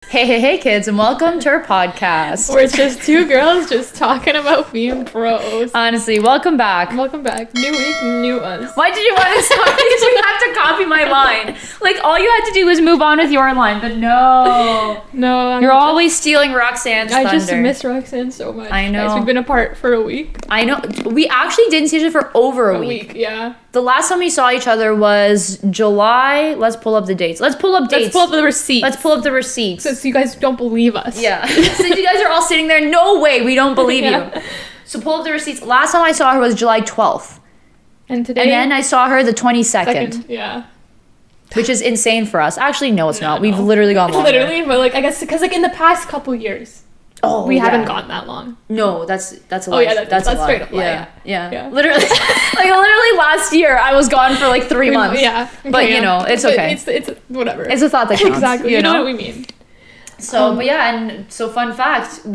Hey, kids, and welcome to our podcast. Where it's just two girls just talking about being bros. Honestly, welcome back. Welcome back. New week, new us. Why did you want to start? Because you have to copy my line. Like, all you had to do was move on with your line, but no. You're always stealing Roxanne's thunder. I just miss Roxanne so much. I know. Guys, we've been apart for a week. I know. We actually didn't see each other for over a week. Yeah. The last time we saw each other was July. Let's pull up the dates. Let's pull up the receipts. So you guys don't believe us. Yeah. So you guys are all sitting there. No way, we don't believe you. So pull up the receipts. Last time I saw her was July 12th. And today? And then I saw her the 22nd. Yeah. Which is insane for us. Actually, no, it's not. We've literally gone longer. Literally, but like, I guess, because like in the past couple years, we haven't gone that long. No, that's a lie. Oh yeah, that's a straight up lie. Yeah. Literally, literally last year I was gone for like 3 months. Yeah. Okay, but you know, it's okay. It's whatever. It's a thought that counts. Exactly. You know what we mean. So, but yeah, and so fun fact,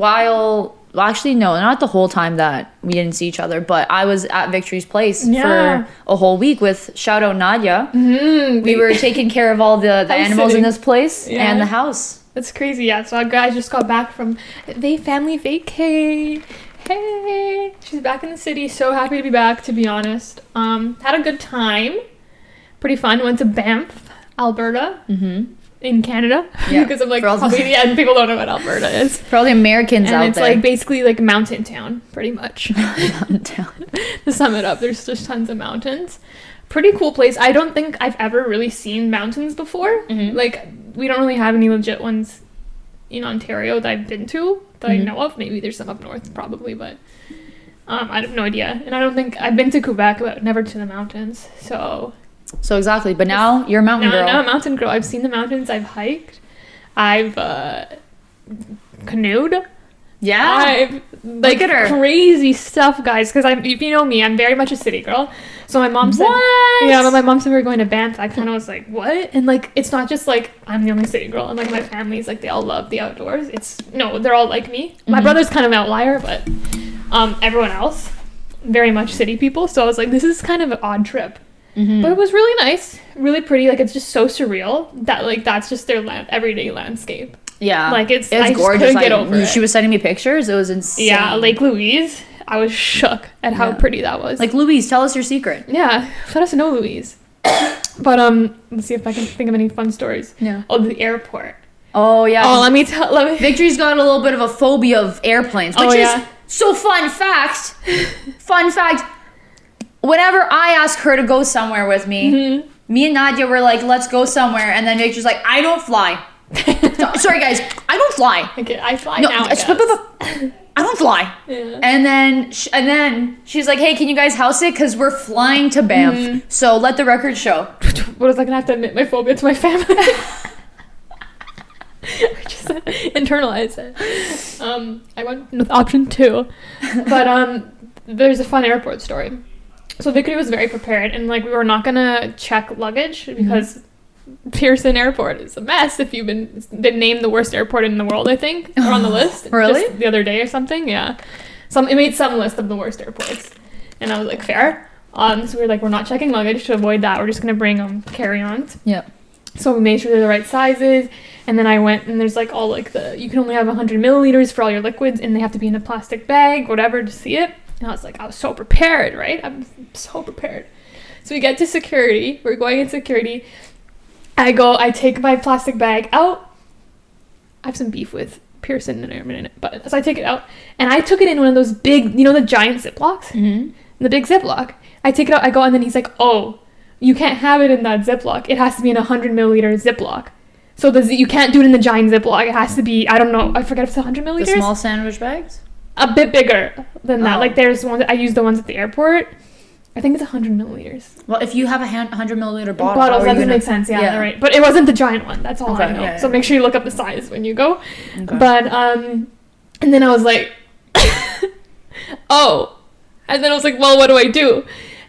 actually no, not the whole time that we didn't see each other, but I was at Victory's place for a whole week with shout out Nadia. Mm-hmm. We were taking care of all the animals in this place and the house. That's crazy. Yeah, so our guys just got back from family vacay. Hey, she's back in the city. So happy to be back, to be honest. Had a good time. Pretty fun. Went to Banff, Alberta. Mm-hmm. In Canada, because I'm like and people don't know what Alberta is. For all the Americans out there, and it's like basically like mountain town, pretty much. Mountain town. To sum it up, there's just tons of mountains. Pretty cool place. I don't think I've ever really seen mountains before. Mm-hmm. Like we don't really have any legit ones in Ontario that I've been to that I know of. Maybe there's some up north, probably, but I have no idea. And I don't think I've been to Quebec, but never to the mountains. So exactly, but now you're a mountain girl. Now I'm a mountain girl. I've seen the mountains. I've hiked. I've canoed. Yeah. Look at her. Crazy stuff, guys. Because if you know me, I'm very much a city girl. So my mom said, when my mom said we were going to Banff, I kind of was like, what? And like, it's not just like I'm the only city girl, and like my family's like they all love the outdoors. They're all like me. My brother's kind of an outlier, but everyone else very much city people. So I was like, this is kind of an odd trip. Mm-hmm. But it was really nice, really pretty. Like it's just so surreal that like that's just their everyday landscape. Yeah, like it's I gorgeous. Couldn't get over it. She was sending me pictures. It was insane. Yeah, Lake Louise. I was shook at how pretty that was. Like Louise, tell us your secret. Yeah, let us know, Louise. But let's see if I can think of any fun stories. Yeah. Oh, the airport. Oh yeah. Oh, let me tell. Victory's got a little bit of a phobia of airplanes, which is so fun fact. Whenever I ask her to go somewhere with me, me and Nadia were like, let's go somewhere. And then Victor's like, I don't fly. Sorry, guys. I don't fly. Okay, I fly now, I guess. I don't fly. Yeah. And then she's like, hey, can you guys house it? Because we're flying to Banff. Mm-hmm. So let the record show. What was I going to have to admit my phobia to my family? Just internalize it. I went with option 2. But there's a fun airport story. So Victory was very prepared, and like we were not gonna check luggage because Pearson Airport is a mess. If you've been named the worst airport in the world, I think, or on the list. Really? Just the other day or something. Yeah, it made some list of the worst airports, and I was like, fair. So we were like, we're not checking luggage to avoid that. We're just gonna bring carry-ons. Yeah. So we made sure they're the right sizes, and then I went and there's like all like you can only have 100 milliliters for all your liquids, and they have to be in a plastic bag, whatever, to see it. And I was so prepared, right? I'm so prepared. So we get to security. We're going in security. I take my plastic bag out. I have some beef with Pearson in a minute. But so I take it out. And I took it in one of those big, the giant Ziplocs? Mm-hmm. The big Ziploc. I take it out, I go, and then he's like, oh, you can't have it in that Ziploc. It has to be in a 100 milliliter Ziploc. So you can't do it in the giant Ziploc. It has to be, I don't know, I forget if it's 100 milliliters. The small sandwich bags? A bit bigger than that. Like there's ones I use the ones at the airport. I think it's 100 milliliters. Well, if you have a 100 milliliter bottle, that doesn't make sense. Yeah, right. But it wasn't the giant one. That's all I know. Yeah. So make sure you look up the size when you go. Okay. But and then I was like, oh, and then I was like, well, what do I do?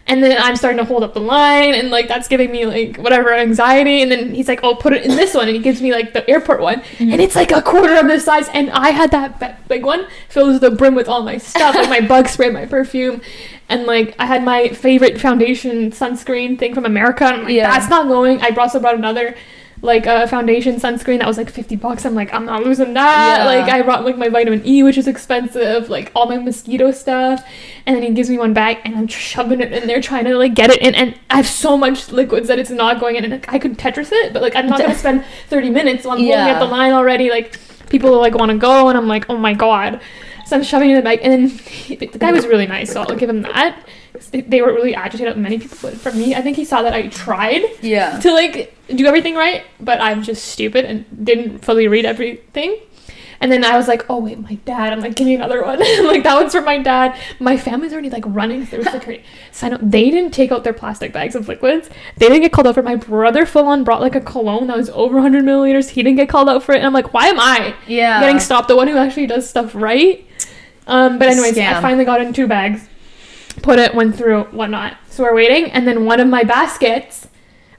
And then I'm starting to hold up the line, and like that's giving me like whatever anxiety. And then he's like, "Oh, put it in this one," and he gives me like the airport one, and it's like a quarter of the size. And I had that big one filled to the brim with all my stuff, like my bug spray, my perfume, and like I had my favorite foundation sunscreen thing from America. And I'm like, that's not going. I also brought another like a foundation sunscreen that was like $50. I'm like, I'm not losing that. Yeah. Like I brought like my vitamin E, which is expensive, like all my mosquito stuff, and then he gives me one bag and I'm shoving it in there trying to like get it in, and I have so much liquids that it's not going in, and like, I could Tetris it, but like I'm not gonna spend 30 minutes on pulling at the line already. Like people like want to go, and I'm like, oh my god. So I'm shoving it in the bag, and then the guy was really nice, so I'll give him that. They were really agitated, many people, but for me, I think he saw that I tried to like do everything right, but I'm just stupid and didn't fully read everything. And then I was like, oh wait, my dad. I'm like, give me another one. Like that one's for my dad. My family's already like running through security. So I know they didn't take out their plastic bags of liquids. They didn't get called out for it. My brother full on brought like a cologne that was over 100 milliliters. He didn't get called out for it. And I'm like, why am I getting stopped? The one who actually does stuff right. But anyways, I finally got in 2 bags. Went through, whatnot. So we're waiting, and then one of my baskets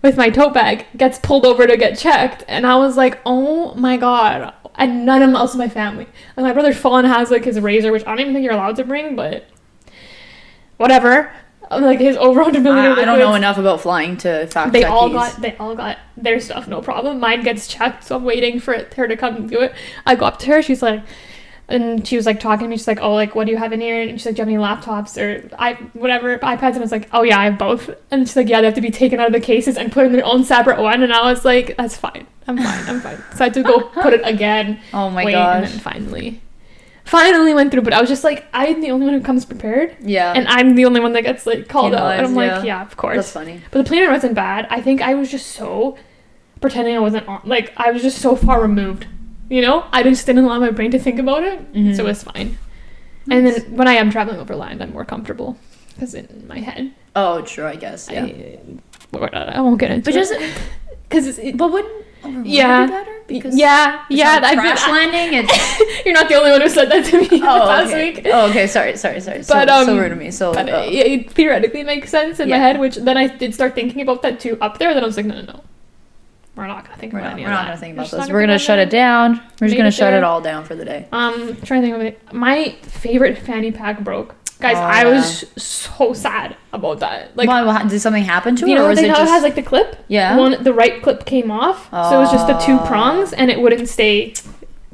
with my tote bag gets pulled over to get checked, and I was like, oh my god. And none of else of my family. Like my brother full on has like his razor, which I don't even think you're allowed to bring, but whatever. Like his over 100 milliliter. I don't know enough about flying to fact they check all these. got their stuff, no problem. Mine gets checked, so I'm waiting for her to come and do it. I go up to her, she's like, and she was like talking to me, she's like, oh, like what do you have in here? And she's like, do you have any laptops or iPads? And I was like, oh yeah, I have both. And she's like, yeah, they have to be taken out of the cases and put in their own separate one. And I was like, that's fine, I'm fine. So I had to go put it again. Oh my gosh. And then finally went through, but I was just like, I'm the only one who comes prepared. Yeah. And I'm the only one that gets like called out. And I'm like, yeah, of course. That's funny. But the plane ride wasn't bad. I think I was just so pretending I wasn't on, like I was just so far removed. You know, I just didn't allow my brain to think about it, so it was fine. Nice. And then when I am traveling overland, I'm more comfortable because in my head. Oh, true. I guess. Yeah. I won't get into but it. But just because but wouldn't overland be better? Because crash landing. You're not the only one who said that to me last week. Oh, okay. Sorry. But so rude of me. So it theoretically makes sense in my head, which then I did start thinking about that too up there. Then I was like, no. We're not gonna think about any of that. We're not gonna think about this. We're gonna shut it down. We're just gonna shut it all down for the day. Trying to think of it. My favorite fanny pack broke. Guys, I was so sad about that. Like, did something happen to it? You know, or was it how just... it has like the clip? Yeah. The right clip came off, so it was just the 2 prongs, and it wouldn't stay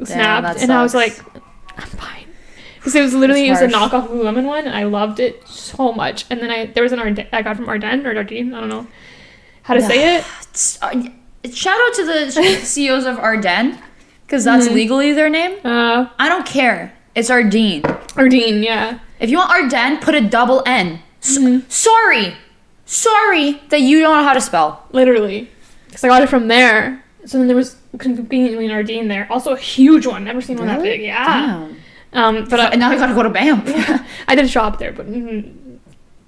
snapped. And I was like, I'm fine, because it was a knockoff Lululemon one, and I loved it so much. And then there was an I got from Ardennes or Dardenne, I don't know how to say it. Shout out to the CEOs of Ardennes, because that's legally their name. I don't care. It's Ardennes. Ardennes, yeah. If you want Ardennes, put a double N. Sorry that you don't know how to spell. Literally. Because I got it from there. So then there was conveniently an Ardennes there. Also a huge one. Never seen one that big. Yeah. Damn. But now I gotta go to Banff. Yeah. I did shop there, but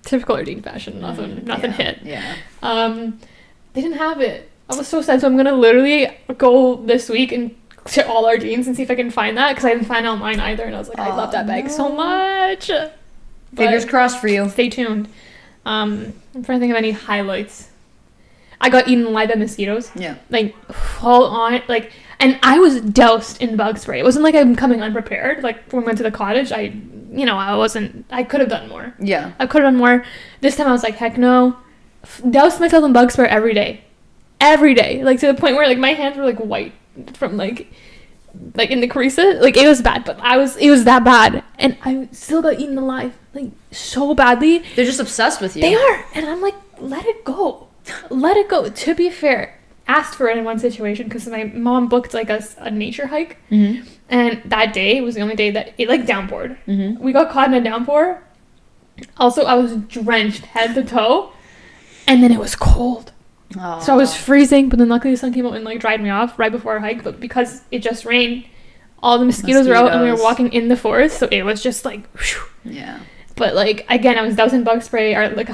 typical Ardennes fashion. Nothing hit. Yeah. They didn't have it. I was so sad, so I'm gonna literally go this week and to all our jeans and see if I can find that, because I didn't find it online either, and I was like, I love that bag so much. Fingers crossed for you. Stay tuned. I'm trying to think of any highlights. I got eaten alive by mosquitoes. Yeah. Like, full on, like, and I was doused in bug spray. It wasn't like I'm coming unprepared. Like, when we went to the cottage, I could have done more. Yeah. I could have done more. This time I was like, heck no. Doused myself in bug spray every day. Like, to the point where, like, my hands were, like, white from, like in the creases. Like, it was bad, but it was that bad. And I still got eaten alive, like, so badly. They're just obsessed with you. They are. And I'm like, let it go. To be fair, asked for it in one situation, because my mom booked, like, a nature hike. Mm-hmm. And that day was the only day that it, like, downpoured. Mm-hmm. We got caught in a downpour. Also, I was drenched head to toe. And then it was cold. Aww. So I was freezing, but then luckily the sun came out and, like, dried me off right before our hike. But because it just rained, all the mosquitoes were out, and we were walking in the forest, so it was just like, whew. Yeah. But, like, again, I was doused in bug spray. Or, like, a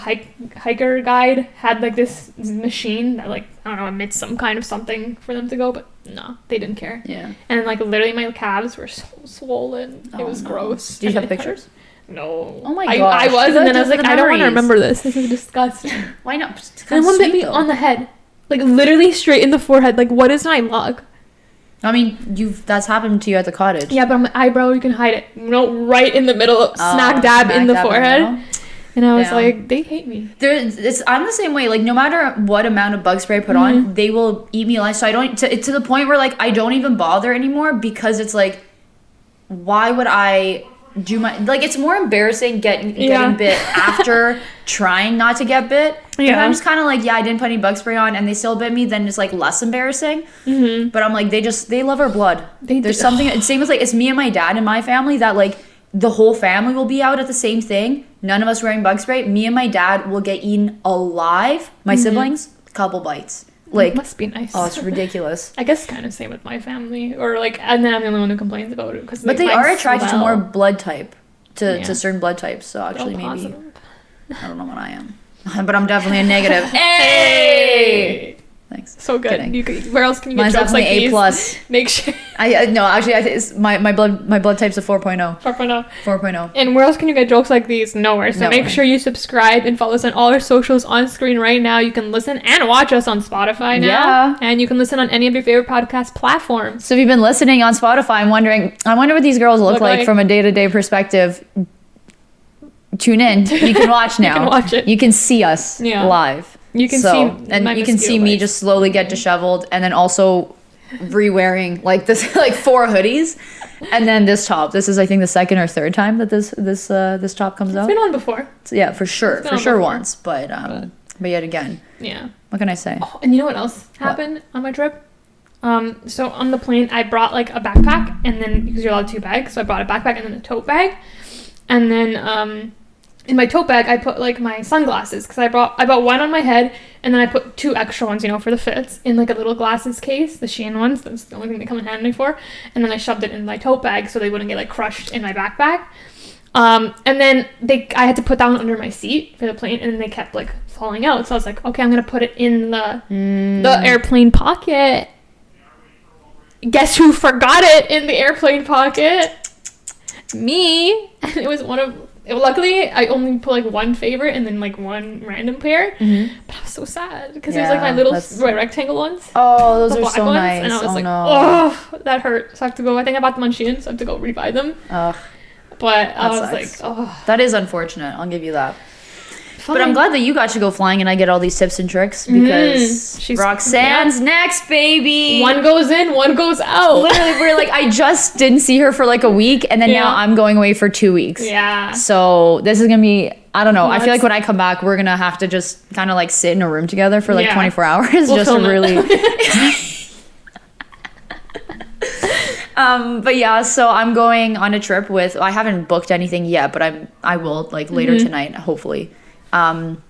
hiker guide had, like, this machine that, like, I don't know, emits some kind of something for them to go, but no, they didn't care. Yeah. And, like, literally my calves were so swollen. It was gross. Did you have pictures? No. Oh my gosh. I was, and then I was like, I don't want to remember this. This is disgusting. Why not? And one bit me on the head. Like, literally straight in the forehead. Like, what is my luck? I mean, that's happened to you at the cottage. Yeah, but on my eyebrow, you can hide it. No, right in the middle, smack dab in the forehead. And I was like, they hate me. I'm the same way. Like, no matter what amount of bug spray I put on, they will eat me alive. So I don't, to the point where, like, I don't even bother anymore, because it's like, why would I do like, it's more embarrassing getting bit after trying not to get bit. Yeah. I'm just kind of like, I didn't put any bug spray on and they still bit me, then it's like less embarrassing. But I'm like, they love our blood. There's something, same as like, it's me and my dad in my family that like, the whole family will be out at the same thing. None of us wearing bug spray. Me and my dad will get eaten alive. My siblings, couple bites. Like, it must be nice. Oh, it's ridiculous. I guess kind of same with my family, or like, and then I'm the only one who complains about it, because. But they are attracted to more blood type, to certain blood types. So actually, maybe I don't know what I am, but I'm definitely a negative. Hey. Thanks. So good. Where else can you get jokes like these? Mine's definitely A+. Make sure. No, actually, I think it's my blood type's a 4.0. 4.0. And where else can you get jokes like these? Nowhere. So make sure you subscribe and follow us on all our socials on screen right now. You can listen and watch us on Spotify now. Yeah. And you can listen on any of your favorite podcast platforms. So if you've been listening on Spotify, I wonder what these girls look like from a day-to-day perspective. Tune in. You can watch now. You can watch it. You can see us live. You can see me just slowly get disheveled, and then also re-wearing like this, like 4 hoodies, and then this top. This is, I think, the second or third time that this top comes out. It's been on before. So, yeah, for sure once, but yet again. Yeah. What can I say? Oh, and you know what else happened on my trip? So on the plane, I brought like a backpack, and then because you're allowed 2 bags, so I brought a backpack and then a tote bag, and then in my tote bag, I put like my sunglasses, because I bought one on my head, and then I put 2 extra ones, for the fits, in like a little glasses case, the Shein ones. That's the only thing they come in handy for. And then I shoved it in my tote bag so they wouldn't get like crushed in my backpack. And then I had to put that one under my seat for the plane, and then they kept like falling out. So I was like, okay, I'm gonna put it in the airplane pocket. Guess who forgot it in the airplane pocket? Me. And it was luckily, I only put like 1 favorite and then like 1 random pair. But I was so sad because it was like my little rectangle ones. Oh, those are so ones, nice. And I was oh, that hurt. So I have to go. I think I bought them on Shein, so I have to go rebuy them. But I was like, oh. That is unfortunate. I'll give you that. Fine. But I'm glad that you got to go flying and I get all these tips and tricks, because Roxanne's next, baby. One goes in, one goes out. Literally, we're like, I just didn't see her for like a week, and then now I'm going away for 2 weeks. Yeah. So this is going to be, I don't know. I feel like when I come back, we're going to have to just kind of like sit in a room together for like 24 hours. Just to really... But yeah, so I'm going on a trip with, I haven't booked anything yet, but I will like later tonight, hopefully. I'm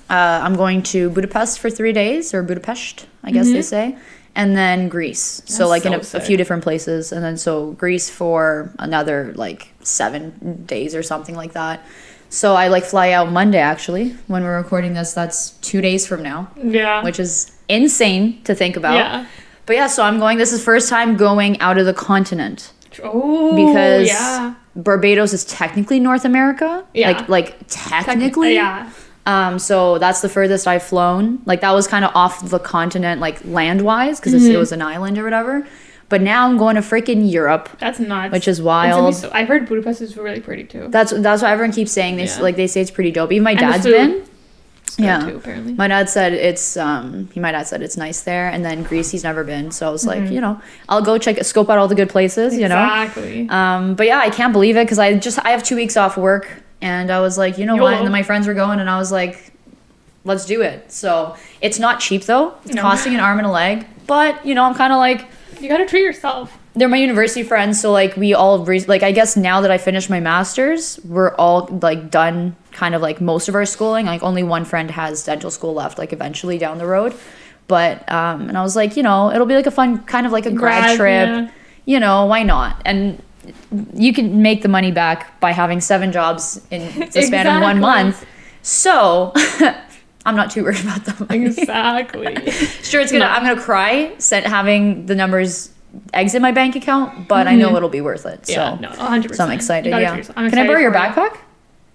going to Budapest for 3 days, or Budapest, I guess they say, and then Greece. So like in a few different places, and then so Greece for another like 7 days or something like that. So I like fly out Monday, actually, when we're recording this. That's 2 days from now. Yeah. Which is insane to think about. Yeah. But yeah, so I'm going, this is first time going out of the continent. Oh, because Barbados is technically North America. Yeah. Like technically. Yeah. So that's the furthest I've flown. Like that was kind of off the continent, like land-wise, because it was an island or whatever. But now I'm going to freaking Europe. That's nuts. Which is wild. I heard Budapest is really pretty too. That's what everyone keeps saying. They they say it's pretty dope. Even my dad's been. Yeah, too, apparently. My dad said it's it's nice there, and then Greece he's never been, so I was like, I'll go scope out all the good places, Exactly. But yeah, I can't believe it because I have 2 weeks off work, and I was like, what? And then my friends were going, and I was like, let's do it. So it's not cheap though. It's costing an arm and a leg, but I'm kind of like, you gotta treat yourself. They're my university friends, so like we all I guess now that I finished my master's, we're all like done kind of like most of our schooling. Like only one friend has dental school left, like eventually down the road. But and I was like, it'll be like a fun kind of like a grad trip. Yeah. Why not? And you can make the money back by having 7 jobs in the span of 1 month. So I'm not too worried about the money. Exactly. Sure, I'm gonna cry having the numbers exit my bank account, but I know it'll be worth it. So 100%. So I'm excited. Yeah. Can I borrow your backpack?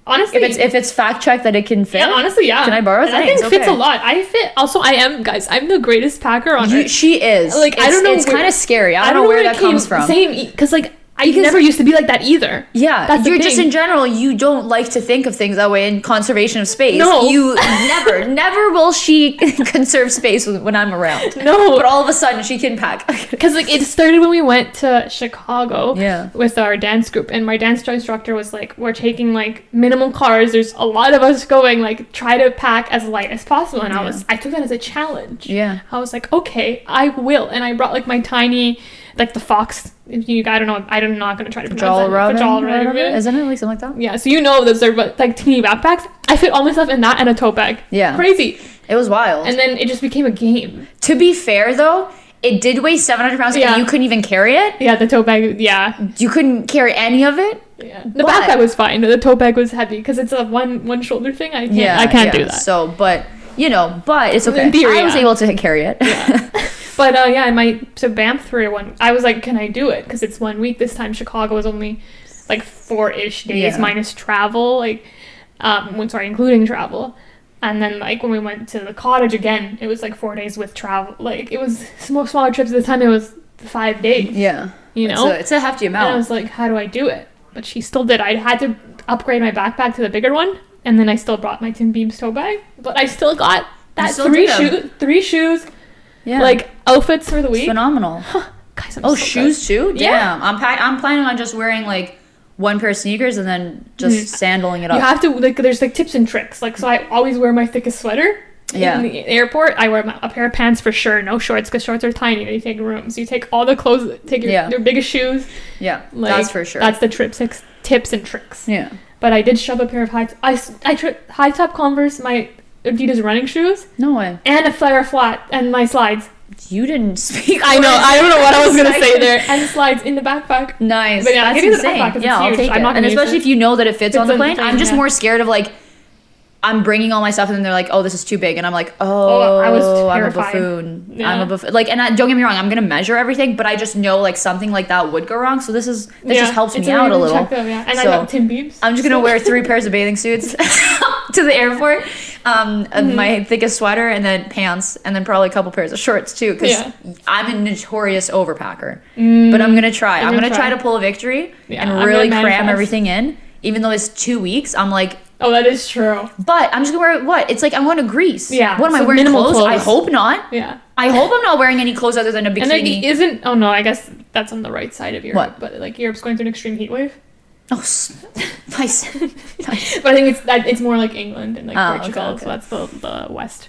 Honestly, if it's fact checked that it can fit. Yeah, honestly, yeah. Can I borrow it? I think it fits a lot. I fit. Also, I'm the greatest packer on earth. She is. Like I don't know. It's kind of scary. I don't know where that comes from. Same, because like never used to be like that either. Yeah, that's you're just in general, you don't like to think of things that way in conservation of space. No. You never will she conserve space when I'm around. No. But all of a sudden she can pack. Because like it started when we went to Chicago with our dance group, and my dance instructor was like, we're taking like minimal cars. There's a lot of us going, like try to pack as light as possible. And I took that as a challenge. Yeah. I was like, okay, I will. And I brought like my tiny, like the fox. I don't know. I'm not gonna try to pronounce it. Isn't it like something like that? Yeah. So those are like teeny backpacks. I fit all my stuff in that and a tote bag. Yeah. Crazy. It was wild. And then it just became a game. To be fair though, it did weigh 700 pounds and you couldn't even carry it. Yeah, the tote bag. Yeah. You couldn't carry any of it. Yeah. The backpack was fine. The tote bag was heavy because it's a one shoulder thing. I can't do that. So, but it's okay. In theory, I was able to carry it. Yeah. But so Banff 301, I was like, can I do it? Because it's 1 week. This time Chicago was only like 4-ish days minus travel, including travel. And then like when we went to the cottage again, it was like 4 days with travel. Like it was smaller trips. At the time it was 5 days. Yeah. It's a hefty amount. And I was like, how do I do it? But she still did. I had to upgrade my backpack to the bigger one. And then I still brought my Tim Beams tote bag. But I still got that three shoes. Yeah. Like outfits for the week. It's phenomenal. Guys, I'm so shoes good. too? Yeah. Damn. I'm planning on just wearing like one pair of sneakers and then just sandaling it up. You have to there's like tips and tricks. Like so I always wear my thickest sweater. In the airport, I wear a pair of pants for sure, no shorts because shorts are tiny. They take room. So you take all the clothes, take your biggest shoes. Yeah, that's for sure. That's the tips and tricks. Yeah. But I did shove a pair of high top Converse, my Adidas running shoes. No way. And a flare flat and my slides. You didn't speak. I know. I don't know what I was gonna say there. And slides in the backpack. Nice. But yeah, that's insane. I'll take it. And especially if you know that it fits on the plane. I'm just more scared of like, I'm bringing all my stuff and then they're like, oh, this is too big. And I'm like, I was terrified. I'm a buffoon. Yeah. I'm a buffoon. Like, and don't get me wrong, I'm going to measure everything, but I just know like something like that would go wrong. So this just helps me out a little. And I got Tim Beams. I'm just going to wear 3 pairs of bathing suits to the airport. My thickest sweater and then pants and then probably a couple pairs of shorts too. Because I'm a notorious overpacker. But I'm going to try. I'm going to try to pull a victory and really cram everything in. Even though it's 2 weeks, I'm like, oh, that is true. But I'm just gonna wear what? It's like I'm going to Greece. Yeah. What am I wearing? Clothes? I hope not. Yeah. I hope I'm not wearing any clothes other than a bikini. And like, isn't? Oh no, I guess that's on the right side of Europe. What? But like Europe's going through an extreme heat wave. Oh, nice. But I think it's more like England and like Portugal. Okay. So that's the west.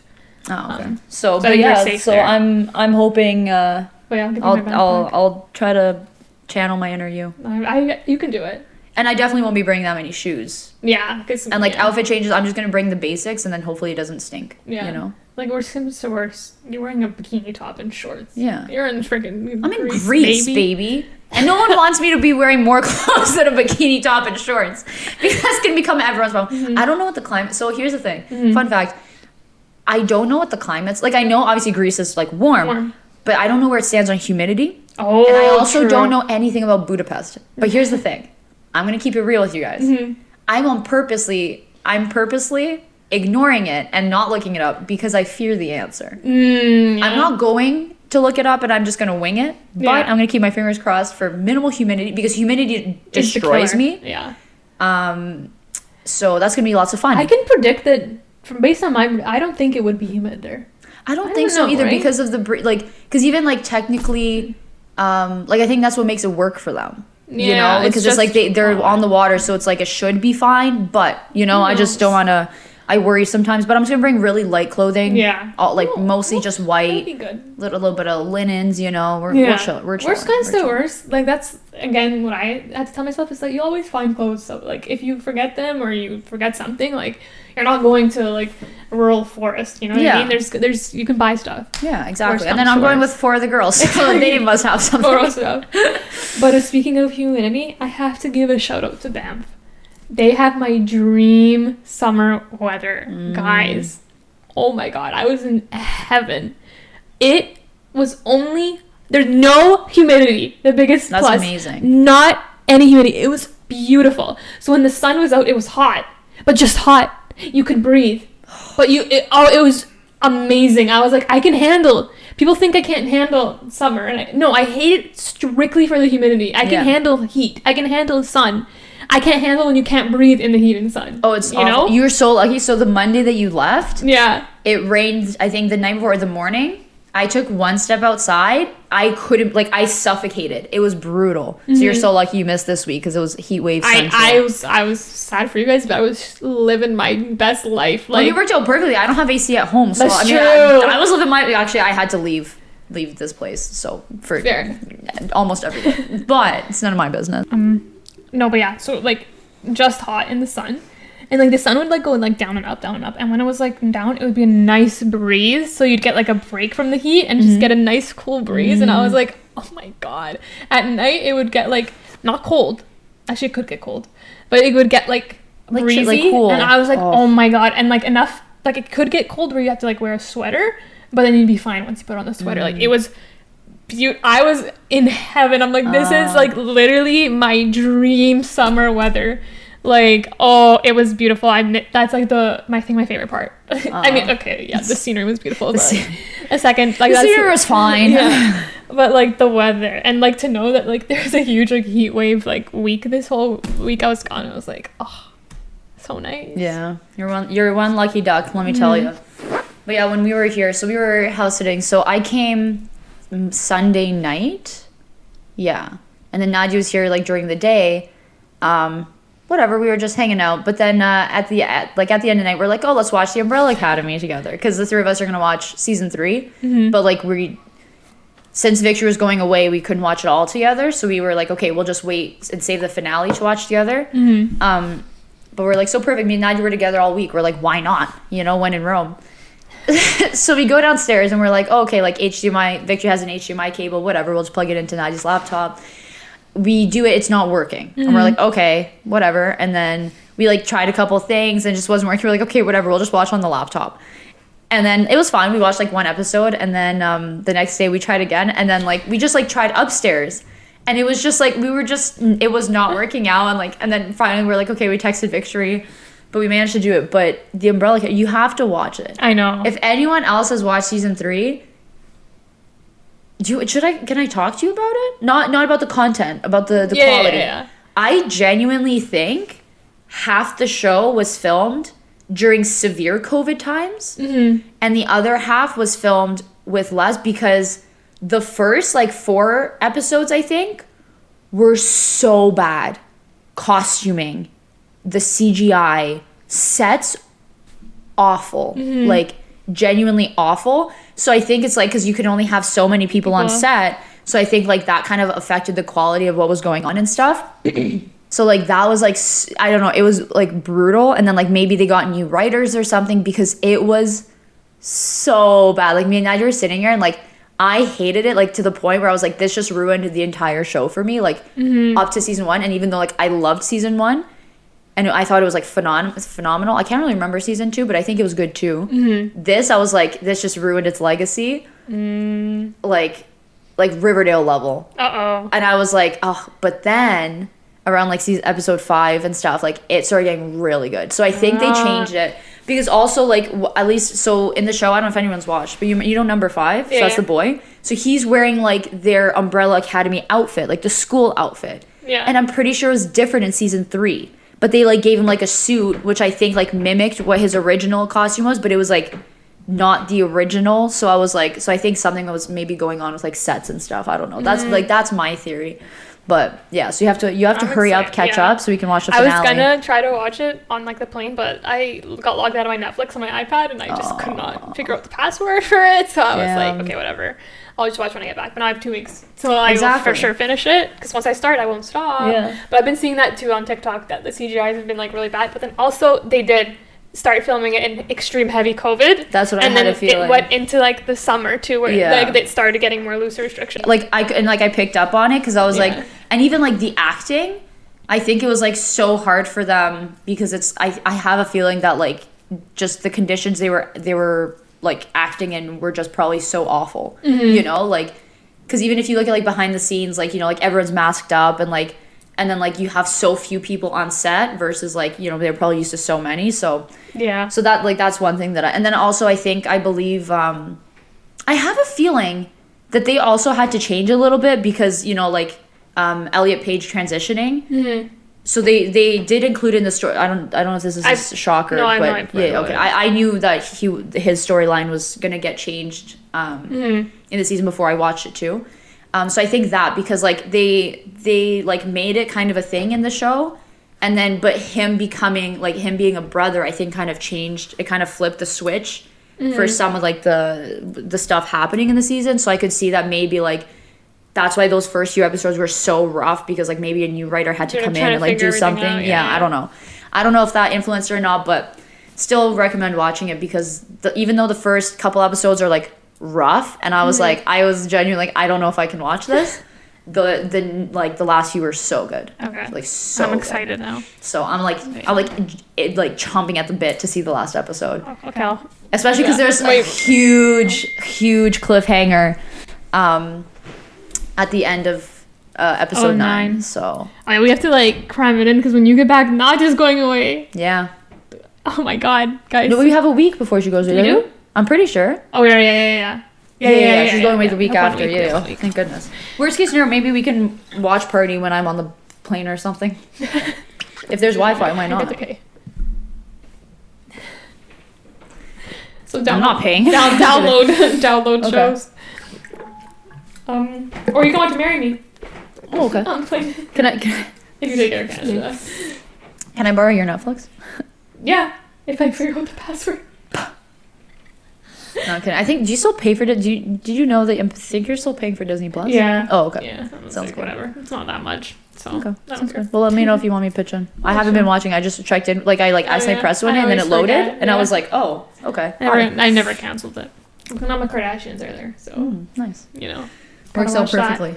Oh, okay. So there. I'm hoping. I'll try to channel my inner you. You can do it. And I definitely won't be bringing that many shoes. Yeah. And like outfit changes, I'm just going to bring the basics and then hopefully it doesn't stink. Yeah. You know? Like worse comes to worse, you're wearing a bikini top and shorts. Yeah. You're in freaking I'm in Greece, baby. And no one wants me to be wearing more clothes than a bikini top and shorts. Because that's going to become everyone's problem. Mm-hmm. I don't know what the climate... So here's the thing. Mm-hmm. Fun fact. I don't know what the climate's... Like I know obviously Greece is like warm. But I don't know where it stands on humidity. Oh, and I also don't know anything about Budapest. But here's the thing. I'm going to keep it real with you guys. Mm-hmm. I'm purposely ignoring it and not looking it up because I fear the answer. I'm not going to look it up and I'm just going to wing it. But I'm going to keep my fingers crossed for minimal humidity because humidity destroys me. Yeah. So that's going to be lots of fun. I can predict that based on I don't think it would be humid there. I don't think so either, right? Because of because even like technically, like I think that's what makes it work for them. You know, because it's like they're on the water, so it's like it should be fine. But you know, I just don't want to. I worry sometimes, but I'm just gonna bring really light clothing. Yeah, mostly just white. That'd be good. Little bit of linens. You know, we're chill. Worst comes to worst. Like that's again what I had to tell myself is that you always find clothes. So like if you forget them or you forget something, like you're not going to like a rural forest. You know what I mean? There's you can buy stuff. Yeah, exactly. And then I'm going with 4 of the girls, so they must have something. But speaking of humidity, I have to give a shout out to Banff. They have my dream summer weather, guys. Oh my god, I was in heaven. It was there's no humidity. The biggest plus. That's amazing. Not any humidity. It was beautiful. So when the sun was out, it was hot, but just hot. You could breathe. But it was amazing. I was like, I can handle. People think I can't handle summer, and I hate it strictly for the humidity. I can handle heat. I can handle sun. I can't handle when you can't breathe in the heat and sun. Oh, it's awful. You were so lucky. So the Monday that you left, it rained, I think the night before, the morning. I took one step outside. I couldn't, like, I suffocated. It was brutal. So you're so lucky you missed this week because it was heat wave central. I was sad for you guys, but I was living my best life. Like, well, you worked out perfectly. I don't have AC at home, so that's I mean, true. I was living my. Actually, I had to leave this place. So for almost every day, but it's none of my business. No, but yeah. So like, just hot in the sun. And, like, the sun would, like, go, like, down and up, down and up. And when it was, like, down, it would be a nice breeze. So you'd get, like, a break from the heat and just get a nice, cool breeze. And I was like, oh, my God. At night, it would get, like, not cold. Actually, it could get cold. But it would get, like breezy. Like cool. And I was like, oh, my God. And, like, enough, like, it could get cold where you have to, like, wear a sweater. But then you'd be fine once you put on the sweater. Like, it was I was in heaven. I'm like, this is, like, literally my dream summer weather. Like, oh, it was beautiful. That's like my favorite part. I mean, okay, yeah, the scenery was beautiful. But a second, like, the scenery was fine. Yeah, but like the weather and like to know that like there's a huge like heat wave like week. This whole week I was gone. I was like, oh, so nice. Yeah, you're one lucky duck. Let me tell you. But yeah, when we were here, so we were house sitting. So I came Sunday night. Yeah, and then Nadia was here like during the day. Whatever, we were just hanging out. But then at the end of the night, we're like, oh, let's watch The Umbrella Academy together. Because the three of us are going to watch season 3. But like since Victor was going away, we couldn't watch it all together. So we were like, okay, we'll just wait and save the finale to watch together. But we're like, so perfect. Me and Nadia were together all week. We're like, why not? You know, when in Rome. So we go downstairs and we're like, oh, okay, like HDMI, Victor has an HDMI cable, whatever. We'll just plug it into Nadia's laptop. We do it, it's not working. And we're like, okay, whatever. And then we like tried a couple things and it just wasn't working. We're like, okay, whatever, we'll just watch on the laptop. And then it was fine. We watched like one episode and then the next day we tried again. And then like we just like tried upstairs. And it was just like it was not working out. And then finally we're like, okay, we texted Victory, but we managed to do it. But The Umbrella, you have to watch it. I know. If anyone else has watched season 3, can I talk to you about it? Not about the content, about the quality. Yeah. I genuinely think half the show was filmed during severe COVID times, and the other half was filmed with less, because the first like 4 episodes, I think, were so bad. Costuming, the CGI, sets, awful. Like, genuinely awful. So I think it's like, because you can only have so many people on set, so I think like that kind of affected the quality of what was going on and stuff. So like that was like, I don't know, it was like brutal. And then like maybe they got new writers or something, because it was so bad. Like me and Nadia were sitting here and like I hated it, like to the point where I was like, this just ruined the entire show for me, like up to season 1. And even though like I loved season 1 and I thought it was like phenomenal. I can't really remember season 2, but I think it was good too. This, I was like, this just ruined its legacy. Like Riverdale level. And I was like, oh, but then around like episode 5 and stuff, like it started getting really good. So I think they changed it, because also like at least, so in the show, I don't know if anyone's watched, but you know number 5, so that's the boy. So he's wearing like their Umbrella Academy outfit, like the school outfit. Yeah. And I'm pretty sure it was different in season 3. But they like gave him like a suit, which I think like mimicked what his original costume was, but it was like not the original. So I was like, so I think something was maybe going on with like sets and stuff. I don't know. That's like, that's my theory. But yeah, so you have to hurry up, catch up so we can watch the finale. I was gonna try to watch it on like the plane, but I got logged out of my Netflix on my iPad and I just could not figure out the password for it. So I was like, okay, whatever. I'll just watch when I get back. But now I have 2 weeks, so I will for sure finish it, because once I start, I won't stop. Yeah. But I've been seeing that too on TikTok, that the CGIs have been like really bad. But then also they did start filming it in extreme heavy COVID. That's what I had a feeling. And then it went into like the summer too, where like they started getting more looser restrictions. I picked up on it because I was like, and even like the acting, I think it was like so hard for them, because it's I have a feeling that like just the conditions they were like acting in were just probably so awful, you know, like, because even if you look at like behind the scenes, like, you know, like everyone's masked up and like and then like you have so few people on set versus like, you know, they're probably used to so many. So so that like that's one thing that and then also I believe I have a feeling that they also had to change a little bit because, you know, like Elliot Page transitioning. So they did include in the story. I don't know if this is a shocker, but yeah, okay. I knew that his storyline was gonna get changed in the season before I watched it too. So I think that because like they like made it kind of a thing in the show, and then but him being a brother, I think kind of changed. It kind of flipped the switch for some of like the stuff happening in the season. So I could see that maybe like that's why those first few episodes were so rough because like maybe a new writer had to come in and like do something. Out, I don't know. I don't know if that influenced it or not, but still recommend watching it because even though the first couple episodes are like rough and I was like I was genuinely like I don't know if I can watch this. The last few were so good. Okay. Like so I'm excited now. So I'm like chomping at the bit to see the last episode. Okay. Especially because there's a huge cliffhanger at the end of episode 9. So we have to like cram it in because when you get back, not just going away. Yeah. Oh my god, guys. No, we have a week before she goes away. You do? I'm pretty sure. Oh yeah. Yeah, she's going away the week after. Thank goodness. Worst case scenario, maybe we can watch party when I'm on the plane or something. If there's Wi-Fi, why not? So I'm not paying. Download shows. Or you can watch Marry Me. Oh, okay. On the plane. Can I? If you take Air Canada. Can I borrow your Netflix? Yeah, if I figure out the password. No, I'm kidding. I think. Do you still pay for? Did you know that? I think you're still paying for Disney Plus. Yeah. Oh, okay. Yeah. Sounds like, good. Whatever. It's not that much. So. Okay. Sounds good. Well, let me know if you want me to pitch in. I haven't been watching. I just checked in. Like I accidentally pressed one and then it loaded, and I was like, oh, okay. I never canceled it. None of my Kardashians are there, so nice. You know, works out perfectly.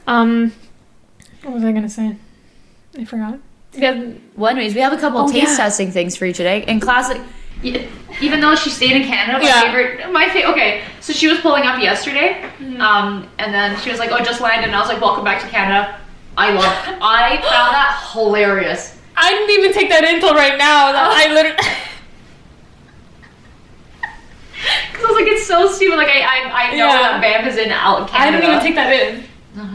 What was I gonna say? I forgot. Yeah. Well, anyways, we have a couple taste testing things for you today. In classic, even though she stayed in Canada, my favorite. Okay, so she was pulling up yesterday, and then she was like, "Oh, just landed," and I was like, "Welcome back to Canada." I found that hilarious. I didn't even take that in till right now. I literally. Because I was like, it's so stupid. Like I know that Banff is in Canada. I didn't even take that in.